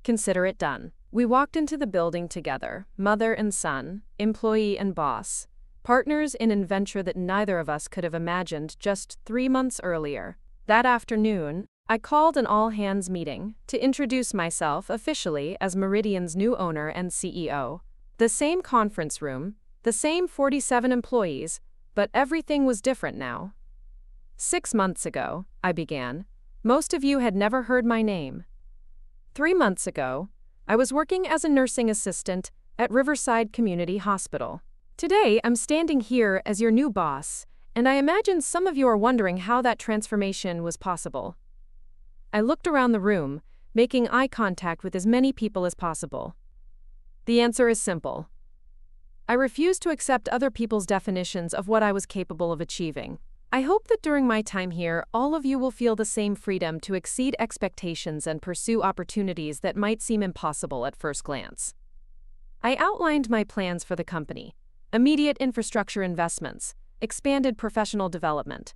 Consider it done." We walked into the building together, mother and son, employee and boss, partners in an adventure that neither of us could have imagined just 3 months earlier. That afternoon, I called an all-hands meeting to introduce myself officially as Meridian's new owner and CEO. The same conference room, the same 47 employees, but everything was different now. 6 months ago, I began, most of you had never heard my name. 3 months ago, I was working as a nursing assistant at Riverside Community Hospital. Today, I'm standing here as your new boss, and I imagine some of you are wondering how that transformation was possible. I looked around the room, making eye contact with as many people as possible. The answer is simple. I refuse to accept other people's definitions of what I was capable of achieving. I hope that during my time here, all of you will feel the same freedom to exceed expectations and pursue opportunities that might seem impossible at first glance. I outlined my plans for the company: immediate infrastructure investments, expanded professional development,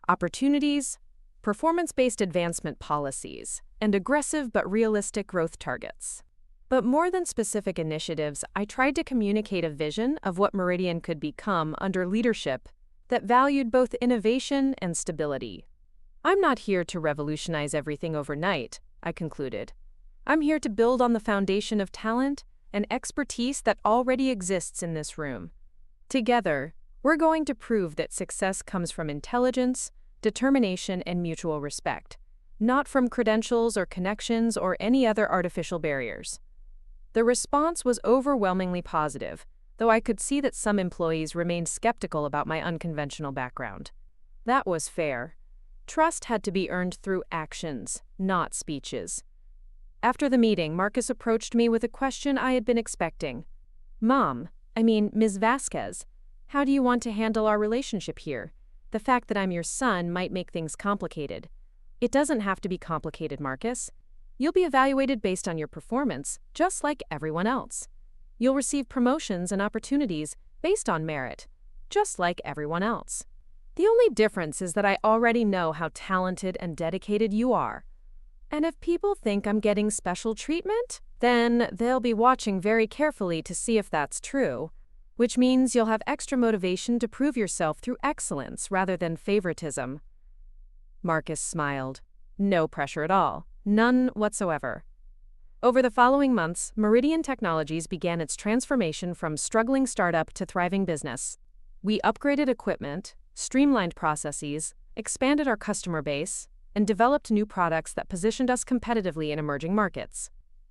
opportunities, performance-based advancement policies, and aggressive but realistic growth targets. But more than specific initiatives, I tried to communicate a vision of what Meridian could become under leadership that valued both innovation and stability. "I'm not here to revolutionize everything overnight," I concluded. "I'm here to build on the foundation of talent and expertise that already exists in this room. Together, we're going to prove that success comes from intelligence, determination, and mutual respect, not from credentials or connections or any other artificial barriers." The response was overwhelmingly positive, though I could see that some employees remained skeptical about my unconventional background. That was fair. Trust had to be earned through actions, not speeches. After the meeting, Marcus approached me with a question I had been expecting. Ms. Vasquez, how do you want to handle our relationship here? The fact that I'm your son might make things complicated." "It doesn't have to be complicated, Marcus. You'll be evaluated based on your performance, just like everyone else. You'll receive promotions and opportunities based on merit, just like everyone else. The only difference is that I already know how talented and dedicated you are. And if people think I'm getting special treatment, then they'll be watching very carefully to see if that's true, which means you'll have extra motivation to prove yourself through excellence rather than favoritism." Marcus smiled. "No pressure at all. None whatsoever." Over the following months, Meridian Technologies began its transformation from struggling startup to thriving business. We upgraded equipment, streamlined processes, expanded our customer base, and developed new products that positioned us competitively in emerging markets.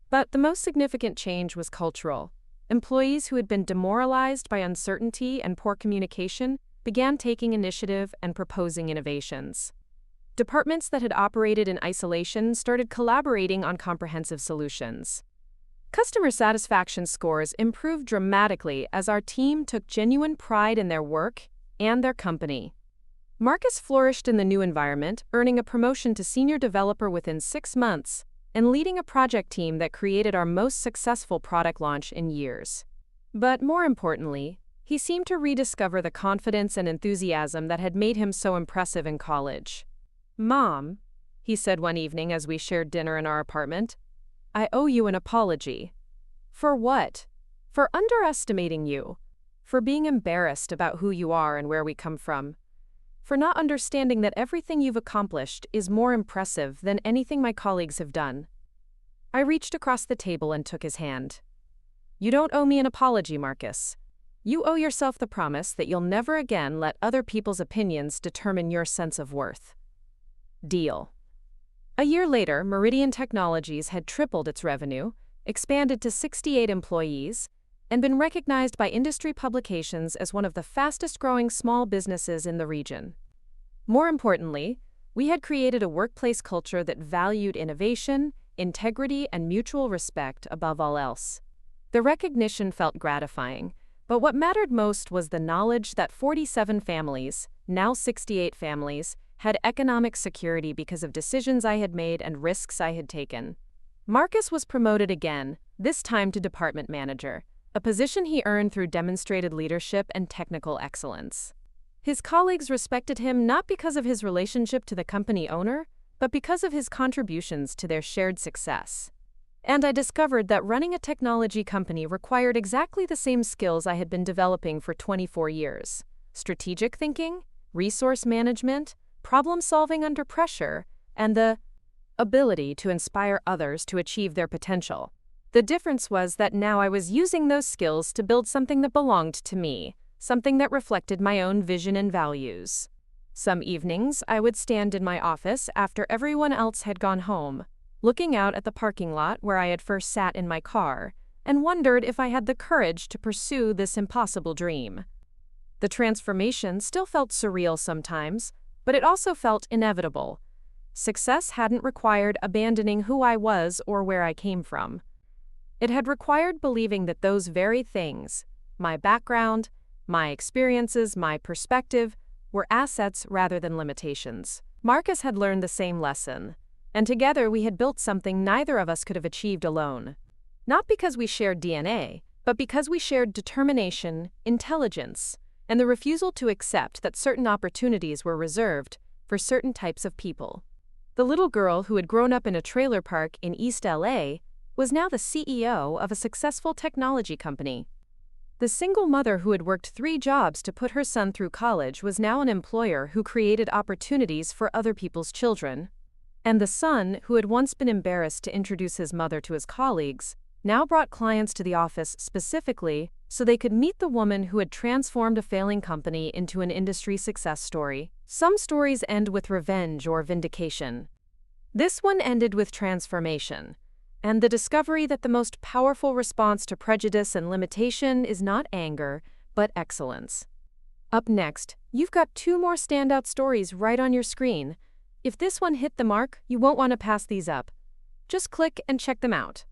But the most significant change was cultural. Employees who had been demoralized by uncertainty and poor communication began taking initiative and proposing innovations. Departments that had operated in isolation started collaborating on comprehensive solutions. Customer satisfaction scores improved dramatically as our team took genuine pride in their work and their company. Marcus flourished in the new environment, earning a promotion to senior developer within 6 months and leading a project team that created our most successful product launch in years. But more importantly, he seemed to rediscover the confidence and enthusiasm that had made him so impressive in college. "Mom," he said one evening as we shared dinner in our apartment, "I owe you an apology." "For what?" "For underestimating you. For being embarrassed about who you are and where we come from. For not understanding that everything you've accomplished is more impressive than anything my colleagues have done." I reached across the table and took his hand. "You don't owe me an apology, Marcus. You owe yourself the promise that you'll never again let other people's opinions determine your sense of worth." Deal. A year later, Meridian Technologies had tripled its revenue, expanded to 68 employees, and been recognized by industry publications as one of the fastest-growing small businesses in the region. More importantly, we had created a workplace culture that valued innovation, integrity, and mutual respect above all else. The recognition felt gratifying, but what mattered most was the knowledge that 47 families, now 68 families, had economic security because of decisions I had made and risks I had taken. Marcus was promoted again, this time to department manager, a position he earned through demonstrated leadership and technical excellence. His colleagues respected him not because of his relationship to the company owner, but because of his contributions to their shared success. And I discovered that running a technology company required exactly the same skills I had been developing for 24 years: strategic thinking, resource management, problem-solving under pressure, and the ability to inspire others to achieve their potential. The difference was that now I was using those skills to build something that belonged to me, something that reflected my own vision and values. Some evenings, I would stand in my office after everyone else had gone home, looking out at the parking lot where I had first sat in my car, and wondered if I had the courage to pursue this impossible dream. The transformation still felt surreal sometimes, but it also felt inevitable. Success hadn't required abandoning who I was or where I came from. It had required believing that those very things, my background, my experiences, my perspective, were assets rather than limitations. Marcus had learned the same lesson, and together we had built something neither of us could have achieved alone. Not because we shared DNA, but because we shared determination, intelligence, and the refusal to accept that certain opportunities were reserved for certain types of people. The little girl who had grown up in a trailer park in East LA was now the CEO of a successful technology company. The single mother who had worked 3 jobs to put her son through college was now an employer who created opportunities for other people's children. And the son, who had once been embarrassed to introduce his mother to his colleagues, now brought clients to the office specifically so they could meet the woman who had transformed a failing company into an industry success story. Some stories end with revenge or vindication. This one ended with transformation, and the discovery that the most powerful response to prejudice and limitation is not anger, but excellence. Up next, you've got 2 more standout stories right on your screen. If this one hit the mark, you won't want to pass these up. Just click and check them out.